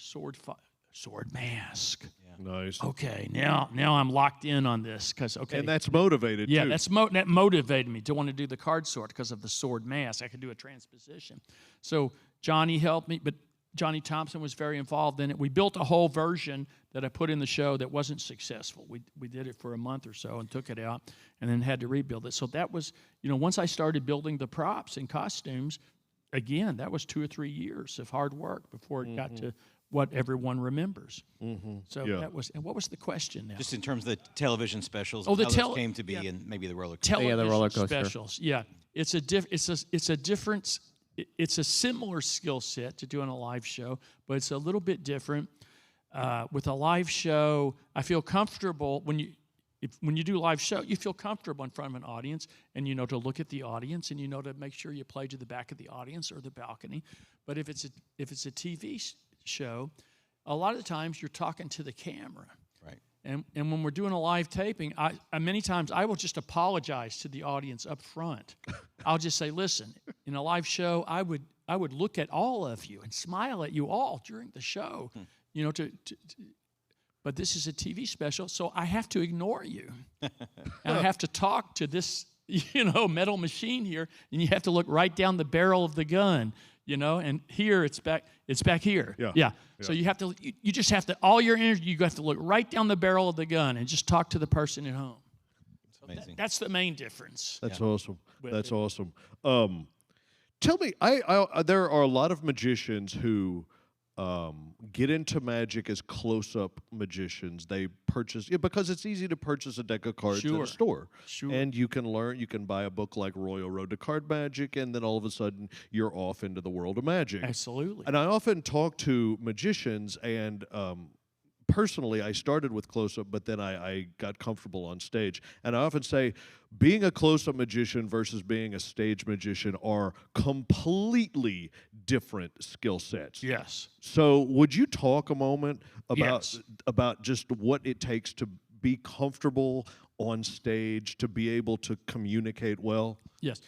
mask. Yeah. Nice. Okay, now I'm locked in on this because And that's motivated yeah, too. that motivated me to want to do the card sword because of the sword mask. I could do a transposition. So Johnny helped me, but Johnny Thompson was very involved in it. We built a whole version that I put in the show that wasn't successful. We did it for a month or so and took it out and then had to rebuild it. So that was, you know, once I started building the props and costumes, again, that was 2 or 3 years of hard work before it got to what everyone remembers. So Yeah. that was, and what was the question now? Just in terms of the television specials, Oh, the how those came to be, yeah. and maybe the roller coaster. Television the roller coaster. specials. Yeah, it's a similar skill set to doing a live show, but it's a little bit different. With a live show, I feel comfortable when you do a live show, you feel comfortable in front of an audience, and you know to look at the audience, and you know to make sure you play to the back of the audience or the balcony. But if it's a TV show, a lot of the times you're talking to the camera. Right. And when we're doing a live taping, many times I will just apologize to the audience up front. I'll just say, listen, in a live show, I would look at all of you and smile at you all during the show, you know, but this is a TV special, so I have to ignore you. And I have to talk to this, you know, metal machine here, and you have to look right down the barrel of the gun. You know, and here it's back here. Yeah. So you have to, you just have to, all your energy, you have to look right down the barrel of the gun and just talk to the person at home. So amazing. that's the main difference. That's awesome. That's awesome. Tell me, I there are a lot of magicians who get into magic as close-up magicians. They purchase because it's easy to purchase a deck of cards at a store. Sure. And you can learn. You can buy a book like Royal Road to Card Magic, and then all of a sudden you're off into the world of magic. Absolutely. And I often talk to magicians, and personally, I started with close-up, but then I got comfortable on stage. And I often say, being a close-up magician versus being a stage magician are completely different skill sets. Yes. So would you talk a moment Yes. about just what it takes to be comfortable on stage, to be able to communicate well? Yes.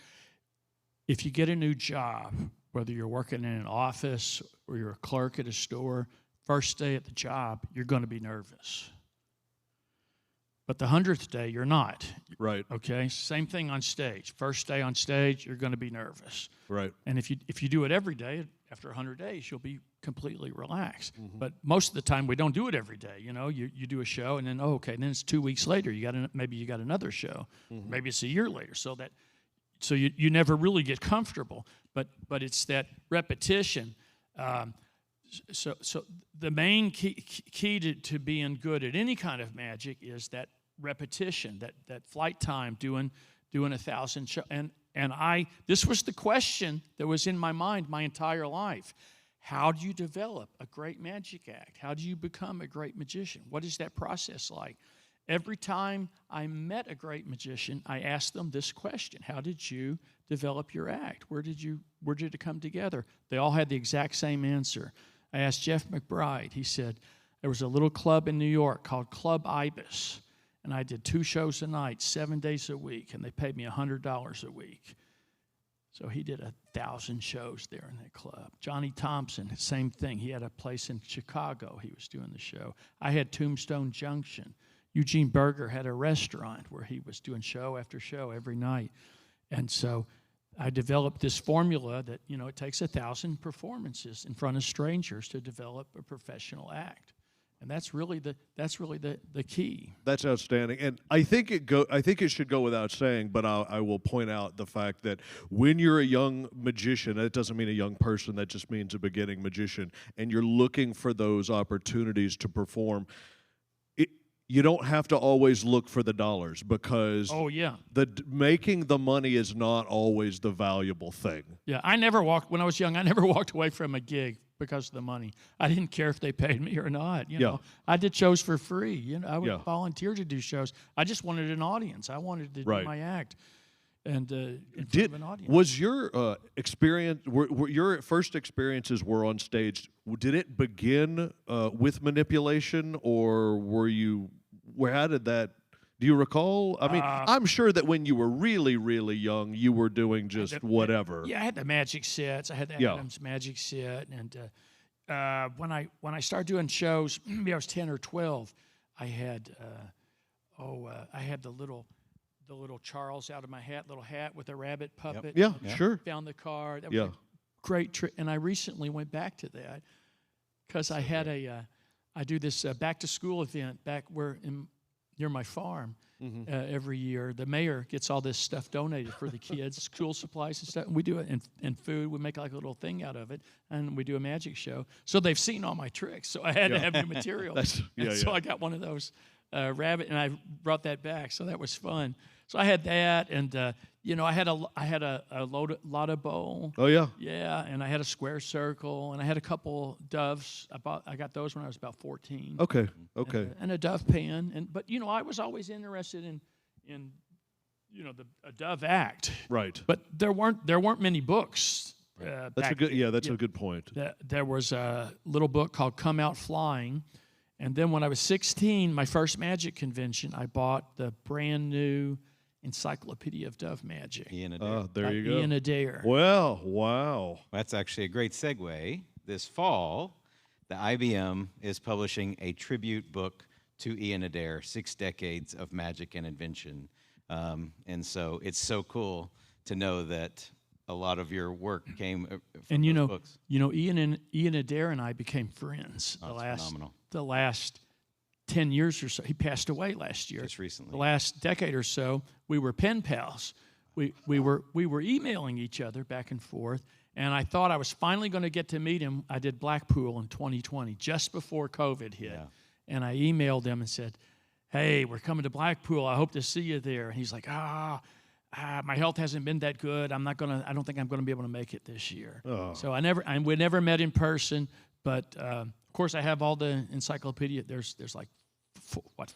If you get a new job, whether you're working in an office or you're a clerk at a store, first day at the job, you're going to be nervous. But the 100th day, you're not. Right. Okay? Same thing on stage. First day on stage, you're going to be nervous. Right. And if you do it every day, after 100 days, you'll be completely relaxed. Mm-hmm. But most of the time, we don't do it every day. You know, you do a show, and then, and then it's 2 weeks later. Maybe you got another show. Mm-hmm. Maybe it's a year later. So you never really get comfortable. But it's that repetition. So the main key to being good at any kind of magic is that repetition, that flight time, doing 1,000 shows. And this was the question that was in my mind my entire life. How do you develop a great magic act? How do you become a great magician? What is that process like? Every time I met a great magician, I asked them this question: how did you develop your act? Where did it come together? They all had the exact same answer. I asked Jeff McBride. He said, there was a little club in New York called Club I.B.M, and I did 2 shows a night, 7 days a week, and they paid me $100 a week. So he did 1,000 shows there in that club. Johnny Thompson, same thing. He had a place in Chicago. He was doing the show. I had Tombstone Junction. Eugene Berger had a restaurant where he was doing show after show every night. And so I developed this formula that, it takes 1,000 performances in front of strangers to develop a professional act. And that's really the key. That's outstanding, and I think it should go without saying, but I will point out the fact that when you're a young magician, that doesn't mean a young person. That just means a beginning magician, and you're looking for those opportunities to perform. You don't have to always look for the dollars, because making the money is not always the valuable thing. Yeah, when I was young, I never walked away from a gig because of the money. I didn't care if they paid me or not. You know, I did shows for free. I would volunteer to do shows. I just wanted an audience. I wanted to do my act, and in front of an audience. Was your experience? Were your first experiences were on stage? Did it begin with manipulation, or were you? How did that? Do you recall? I mean, I'm sure that when you were really, really young, you were doing just whatever. Yeah, I had the magic sets. I had the Adams magic set, and when I started doing shows, maybe I was 10 or 12. I had I had the little Charles out of my hat, little hat with a rabbit puppet. Yeah, sure. Found the card. That was a great trick, and I recently went back to that because I had I do this back to school event back near my farm. Every year. The mayor gets all this stuff donated for the kids, school supplies and stuff, and we do it in food. We make like a little thing out of it, and we do a magic show. So they've seen all my tricks, so I had to have new material. So I got one of those rabbit, and I brought that back, so that was fun. So I had that, and I had a lotta bowl. Oh yeah. Yeah, and I had a square circle, and I had a couple doves. I got those when I was about 14. Okay. And a dove pan, but I was always interested in a dove act. Right. But there weren't many books. That's a good point. There was a little book called Come Out Flying. And then when I was 16, my first magic convention, I bought the brand new Encyclopedia of Dove Magic. Ian Adair. There you go. Ian Adair. Well, wow. That's actually a great segue. This fall, the I.B.M. is publishing a tribute book to Ian Adair, 6 decades of magic and invention. And so it's so cool to know that a lot of your work came from those books. Ian Adair and I became friends the last 10 years or so. He passed away last year. Just recently. The last decade or so, we were pen pals. We were emailing each other back and forth, and I thought I was finally going to get to meet him. I did Blackpool in 2020, just before COVID hit. Yeah. And I emailed him and said, "Hey, we're coming to Blackpool. I hope to see you there." And he's like, my health hasn't been that good. I don't think I'm going to be able to make it this year. Oh. So we never met in person, but course, I have all the encyclopedia. There's like,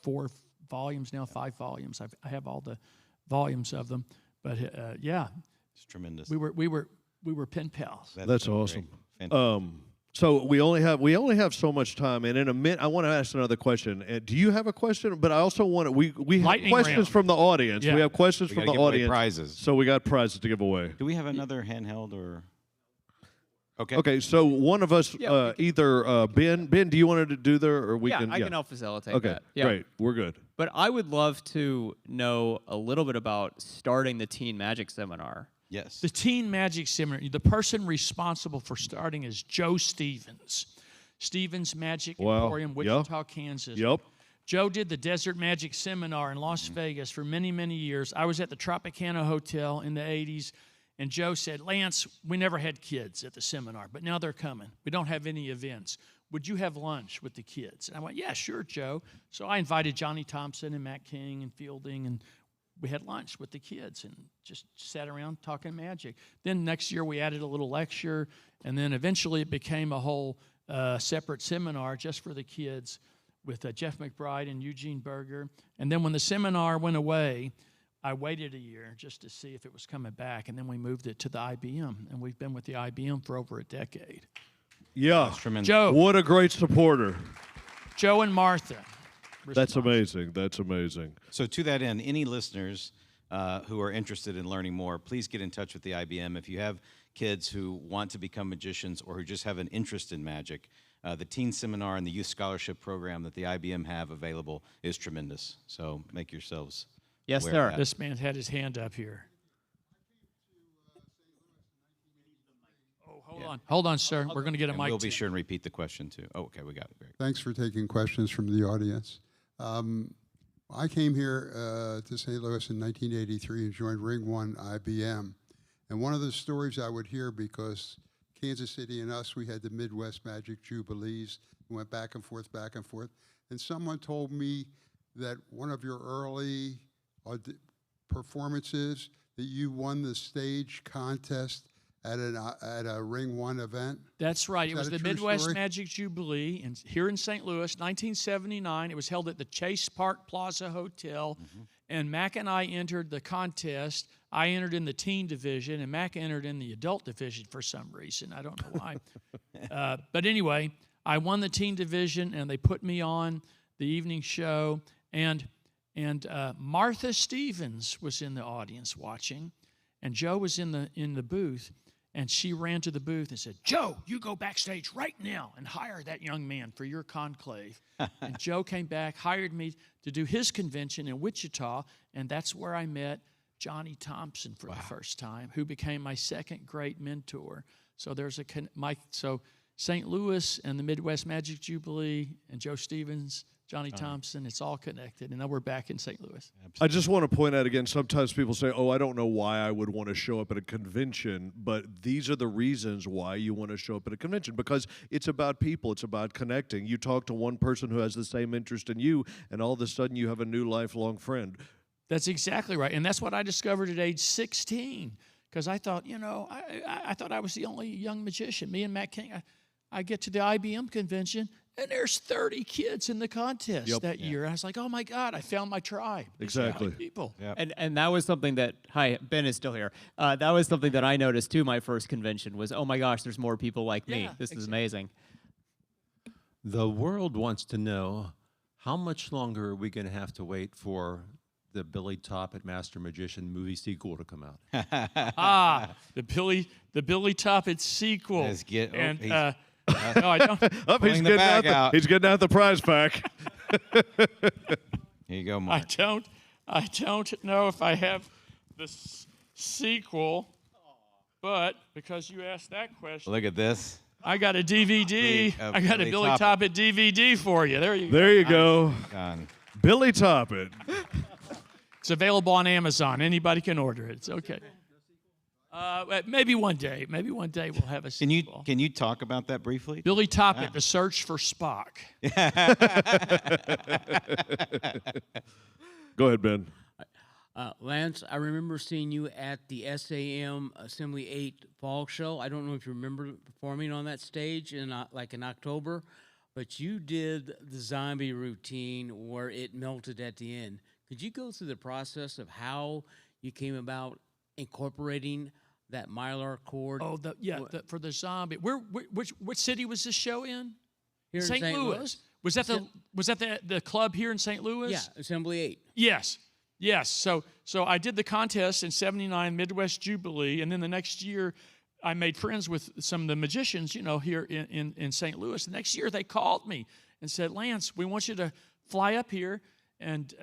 4 volumes now, 5 volumes. I have all the volumes of them. But yeah, It's tremendous. we were pen pals. That's so awesome. great. Fantastic. So we only have so much time, and in a minute, I want to ask another question. Do you have a question? But I also want to. We have Lightning questions round. from the audience. Yeah. We have questions We from gotta the give away audience. prizes. So we got prizes to give away. Do we have another handheld or? Okay. Okay, so one of us, Yeah, either Ben, do you want to do there, or we yeah, can? I can help facilitate Okay, that. Yeah. great, we're good. But I would love to know a little bit about starting the Teen Magic Seminar. Yes. The Teen Magic Seminar, the person responsible for starting is Joe Stevens. Stevens Magic Wow. Emporium, Wichita, Kansas. Yep. Joe did the Desert Magic Seminar in Las Vegas for many, many years. I was at the Tropicana Hotel in the 80s, and Joe said, Lance, we never had kids at the seminar, but now they're coming. We don't have any events. Would you have lunch with the kids? And I went, yeah, sure, Joe. So I invited Johnny Thompson and Matt King and Fielding, and we had lunch with the kids and just sat around talking magic. Then next year we added a little lecture, and then eventually it became a whole separate seminar just for the kids with Jeff McBride and Eugene Berger. And then when the seminar went away, I waited a year just to see if it was coming back, and then we moved it to the I.B.M., and we've been with the I.B.M. for over a decade. Yeah, That's tremendous. Joe, what a great supporter. Joe and Martha. That's amazing. That's amazing. So to that end, any listeners who are interested in learning more, please get in touch with the I.B.M. If you have kids who want to become magicians or who just have an interest in magic, the Teen Seminar and the Youth Scholarship Program that the I.B.M. have available is tremendous. So make yourselves Yes, aware of sir. that. This man had his hand up here. Oh, hold on, sir. We're going to get a And mic. we'll to be you. sure and repeat the question too. Oh, okay, we got it. Great. Thanks for taking questions from the audience. I came here to St. Louis in 1983 and joined Ring 1 I.B.M. And one of the stories I would hear, because Kansas City and us, we had the Midwest Magic Jubilees, we went back and forth, and someone told me that one of your early performances, that you won the stage contest at a Ring 1 event. That's right. Is It was that a the true Midwest story? Magic Jubilee here in St. Louis, 1979. It was held at the Chase Park Plaza Hotel, and Mac and I entered the contest. I entered in the teen division, and Mac entered in the adult division for some reason. I don't know why. But anyway, I won the teen division, and they put me on the evening show, and Martha Stevens was in the audience watching, and Joe was in the booth. And she ran to the booth and said, Joe, you go backstage right now and hire that young man for your conclave. And Joe came back, hired me to do his convention in Wichita, and that's where I met Johnny Thompson for the first time, who became my second great mentor. So there's so St. Louis and the Midwest Magic Jubilee and Joe Stevens, Johnny Thompson, it's all connected. And now we're back in St. Louis. I just want to point out again, sometimes people say, oh, I don't know why I would want to show up at a convention, but these are the reasons why you want to show up at a convention, because it's about people, it's about connecting. You talk to one person who has the same interest in you, and all of a sudden you have a new lifelong friend. That's exactly right. And that's what I discovered at age 16, because I thought, I thought I was the only young magician. Me and Matt King, I get to the I.B.M. convention, and there's 30 kids in the contest that year. I was like, oh, my God, I found my tribe. Exactly. People. Yep. And that was something that, hi, Ben is still here. That was something that I noticed too. My first convention was, oh my gosh, there's more people like me. Yeah, This is exactly. amazing. The world wants to know, how much longer are we going to have to wait for the Billy Toppet Master Magician movie sequel to come out? The Billy Toppet sequel. Let's get- oh, and he's- no, I don't. Up, Pulling the bag out. He's getting out the prize pack. Here you go, Mark. I don't know if I have the sequel, but because you asked that question, Look at this. I got a DVD. I got a Billy Billy Toppet. Toppet DVD for you. There you go. There you go. Gone. Billy Toppet. It's available on Amazon. Anybody can order it. It's okay. Maybe one day. Maybe one day we'll have a sequel. Can you talk about that briefly? Billy Toppet, The Search for Spock. Go ahead, Ben. Lance, I remember seeing you at the SAM Assembly 8 Fall Show. I don't know if you remember performing on that stage in October, but you did the zombie routine where it melted at the end. Could you go through the process of how you came about incorporating that Mylar cord? Oh, for the zombie. Which city was this show in? Here in St. Louis. Was that the club here in St. Louis? Yeah, Assembly 8. Yes. So I did the contest in '79, Midwest Jubilee, and then the next year I made friends with some of the magicians, here in St. Louis. The next year they called me and said, "Lance, we want you to fly up here and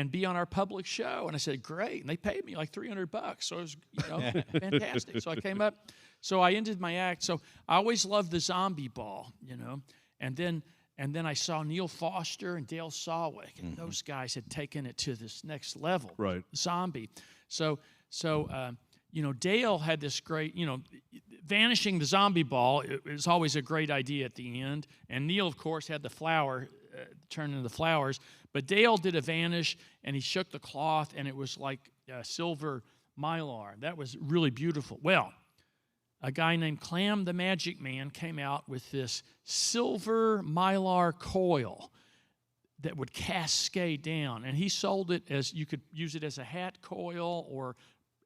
be on our public show." And I said, "Great." And they paid me like $300. So it was, fantastic. So I came up. So I ended my act. So I always loved the zombie ball, And then I saw Neil Foster and Dale Sawick, and those guys had taken it to this next level. Right. Zombie. So Dale had this great, vanishing the zombie ball is always a great idea at the end. And Neil, of course, had the flower turn into the flowers. But Dale did a vanish, and he shook the cloth, and it was like silver mylar. That was really beautiful. Well, a guy named Clam the Magic Man came out with this silver mylar coil that would cascade down. And he sold it as, you could use it as a hat coil or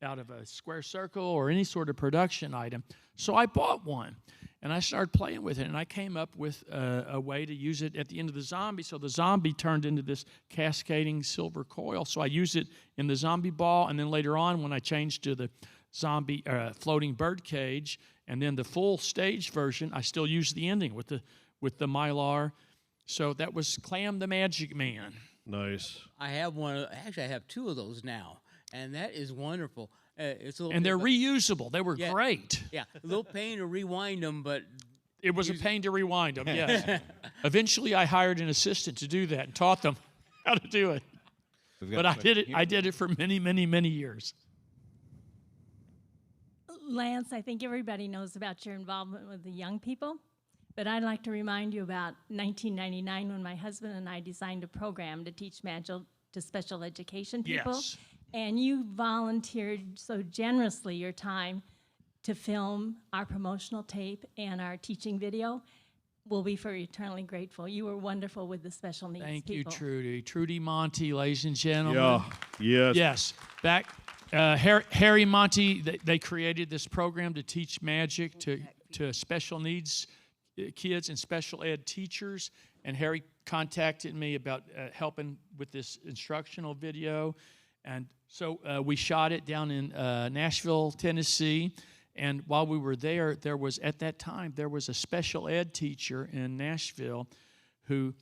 out of a square circle or any sort of production item. So I bought one, and I started playing with it, and I came up with a way to use it at the end of the zombie. So the zombie turned into this cascading silver coil. So I used it in the zombie ball, and then later on when I changed to the zombie floating bird cage, and then the full stage version, I still use the ending with the mylar. So that was Clam the Magic Man. Nice. I have one. Actually, I have two of those now, and that is wonderful. It's a little and they're reusable. They were great. Yeah, a little pain to rewind them, but it was a pain to rewind them. Yes. Eventually, I hired an assistant to do that and taught them how to do it. But I did it. I did it for many, many, many years. Lance, I think everybody knows about your involvement with the young people, but I'd like to remind you about 1999 when my husband and I designed a program to teach magic to special education people. Yes. And you volunteered so generously your time to film our promotional tape and our teaching video. We'll be forever eternally grateful. You were wonderful with the special needs Thank people. you, Trudy. Trudy Monty, ladies and gentlemen. Yeah. Yes. Yes. Back, Harry Monty, they created this program to teach magic to special needs kids and special ed teachers. And Harry contacted me about helping with this instructional video. And so we shot it down in Nashville, Tennessee. And while we were there, at that time, there was a special ed teacher in Nashville who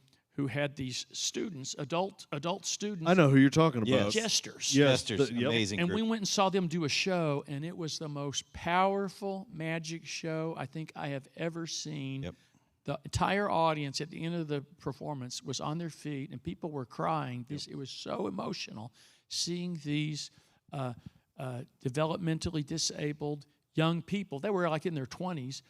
had these students, adult students. I know who you're talking about. Yes. Jesters. Yes. Jesters, amazing And group. we went and saw them do a show, and it was the most powerful magic show I think I have ever seen. Yep. The entire audience at the end of the performance was on their feet, and people were crying. It was so emotional seeing these developmentally disabled young people. They were like in their 20s,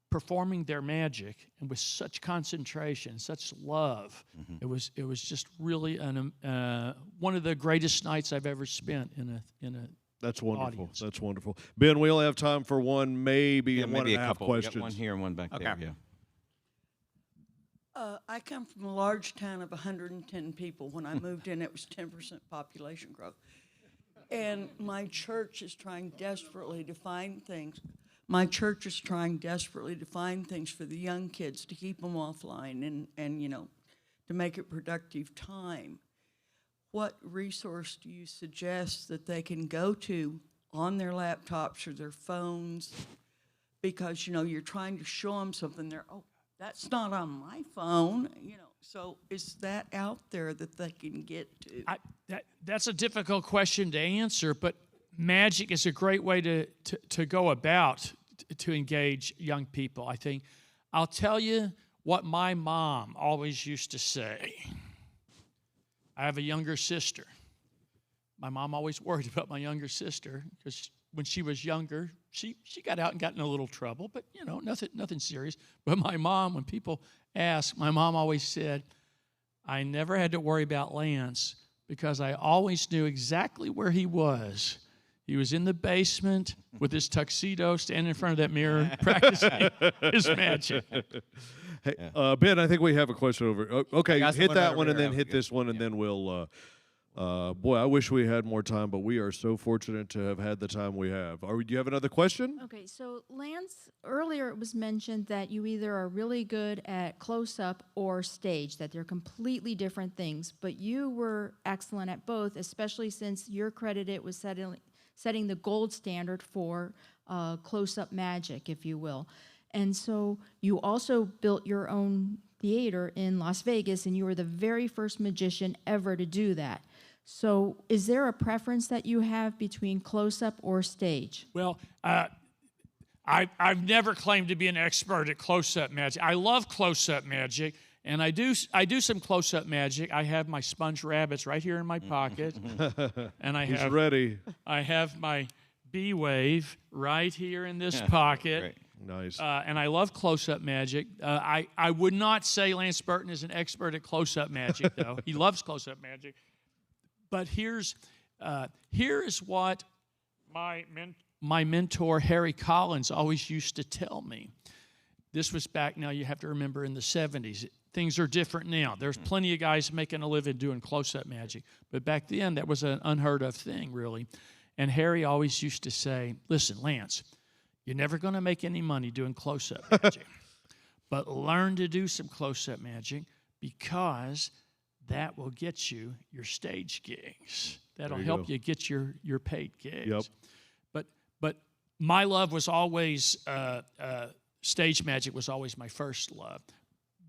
performing their magic, and with such concentration, such love. Mm-hmm. It was just really one of the greatest nights I've ever spent in a. That's wonderful. Audience. That's wonderful. Ben, we only have time for one, maybe one maybe and a a half couple. We got questions. one here and one back there. Yeah. I come from a large town of 110 people. When I moved in, it was 10% population growth. And my church is trying desperately to find things. My church is trying desperately to find things for the young kids to keep them offline and to make it productive time. What resource do you suggest that they can go to on their laptops or their phones? Because, you're trying to show them something. That's not on my phone, So is that out there that they can get to? That's a difficult question to answer, but magic is a great way to go about to engage young people, I think. I'll tell you what my mom always used to say. I have a younger sister. My mom always worried about my younger sister because when she was younger, she got out and got in a little trouble, but nothing serious. But my mom, when people ask, my mom always said, I never had to worry about Lance because I always knew exactly where he was. He was in the basement with his tuxedo, standing in front of that mirror, practicing his magic. Hey, Yeah. Ben, I think we have a question over. Okay, got hit someone that over one and here. then hit this one, and then we'll. Boy, I wish we had more time, but we are so fortunate to have had the time we have. Do you have another question? Okay, so Lance, earlier it was mentioned that you either are really good at close-up or stage, that they're completely different things, but you were excellent at both, especially since you're credited with setting the gold standard for close-up magic, if you will. And so you also built your own theater in Las Vegas, and you were the very first magician ever to do that. So is there a preference that you have between close-up or stage? Well, I've never claimed to be an expert at close-up magic. I love close-up magic, and I do some close-up magic. I have my sponge rabbits right here in my pocket, and He's ready. I have my bee wave right here in this pocket. Great. Nice. And I love close-up magic. I would not say Lance Burton is an expert at close-up magic, though. He loves close-up magic. But here is what my mentor, Harry Collins, always used to tell me. This was back, now you have to remember, in the 70s. Things are different now. There's plenty of guys making a living doing close-up magic. But back then, that was an unheard of thing, really. And Harry always used to say, listen, Lance, you're never going to make any money doing close-up magic. But learn to do some close-up magic, because that will get you your stage gigs. That'll help you get your paid gigs. Yep. But my love was always, stage magic was always my first love.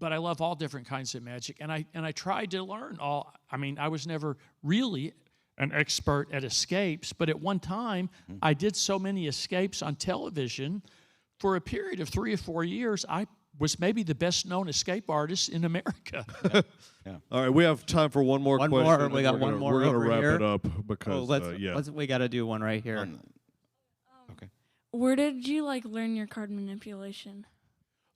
But I love all different kinds of magic. And I tried to learn all. I mean, I was never really an expert at escapes, but at one time, I did so many escapes on television. For a period of 3 or 4 years, I was maybe the best-known escape artist in America. Yeah. All right, we have time for one more question. More. We got one more. We're going to over wrap here. it up because, we got to do one right here. Okay. Where did you learn your card manipulation?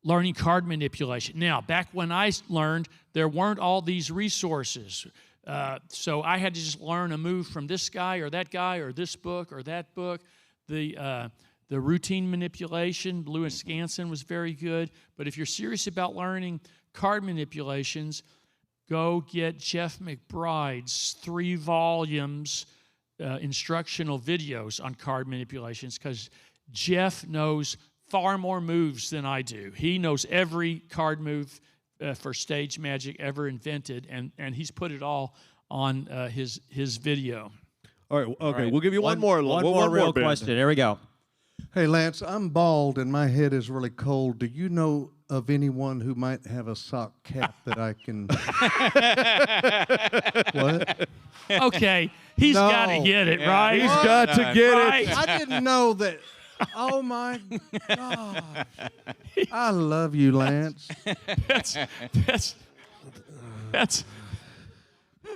Learning card manipulation. Now, back when I learned, there weren't all these resources. So I had to just learn a move from this guy or this book or that book. The routine manipulation, Lewis Skansen was very good. But if you're serious about learning card manipulations, go get Jeff McBride's 3 volumes instructional videos on card manipulations, because Jeff knows far more moves than I do. He knows every card move for stage magic ever invented, and he's put it all on his video. All right, okay, All right. we'll give you one more real Ben. question. Here we go. Hey, Lance, I'm bald and my head is really cold. Do you know of anyone who might have a sock cap that I can... What? Okay, he's got to get it, right? He's got to get Right. it. I didn't know that. Oh, my gosh. I love you, Lance. That's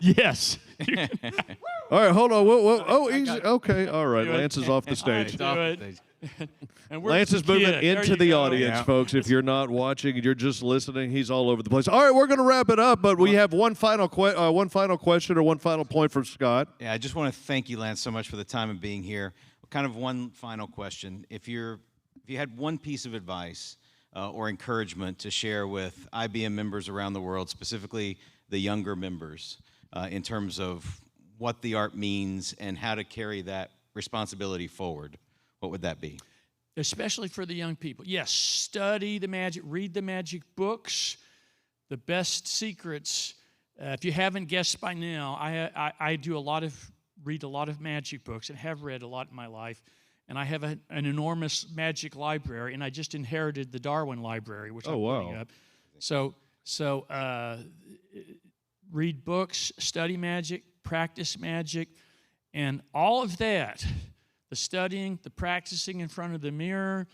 yes. All right, hold on. Whoa. Oh, easy. Okay, all right. Do it. Lance is off the stage. Do it. And where's Lance the is moving kid? There into you the go. audience, folks. If you're not watching and you're just listening, he's all over the place. All right, we're going to wrap it up, but we have one final question or one final point from Scott. Yeah, I just want to thank you, Lance, so much for the time of being here. Kind of one final question. If you had one piece of advice or encouragement to share with I.B.M. members around the world, specifically the younger members, in terms of what the art means and how to carry that responsibility forward, what would that be? Especially for the young people. Yes, study the magic, read the magic books, the best secrets. If you haven't guessed by now, I read a lot of magic books and have read a lot in my life. And I have an enormous magic library, and I just inherited the Darwin Library, which I'm putting up. So read books, study magic, practice magic, and all of that, the studying, the practicing in front of the mirror,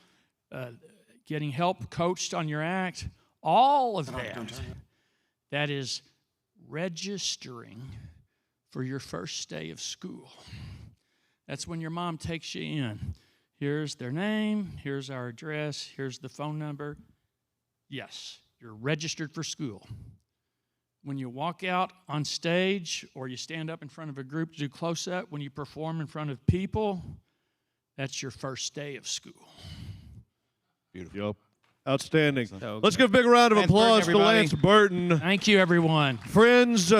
getting help coached on your act, all of that is registering for your first day of school. That's when your mom takes you in. Here's their name, here's our address, here's the phone number. Yes, you're registered for school. When you walk out on stage or you stand up in front of a group to do close-up, when you perform in front of people, that's your first day of school. Beautiful. Yep. Outstanding. So Let's give a big round of Lance Burton, applause to everybody. Lance Burton. Thank you, everyone. Friends,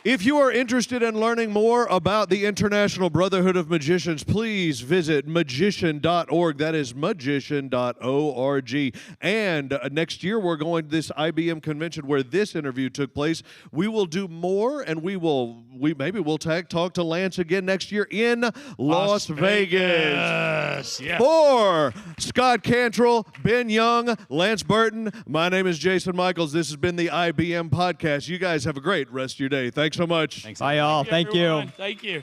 if you are interested in learning more about the International Brotherhood of Magicians, please visit magician.org. That is magician.org. And next year, we're going to this IBM convention where this interview took place. We will do more, and maybe we'll talk to Lance again next year in Las Vegas. Yeah. For Scott Cantrell, Ben Young, Lance Burton, my name is Jason Michaels. This has been the IBM Podcast. You guys have a great rest of your day. Thanks so much. Bye, y'all. Thank you. Thank you.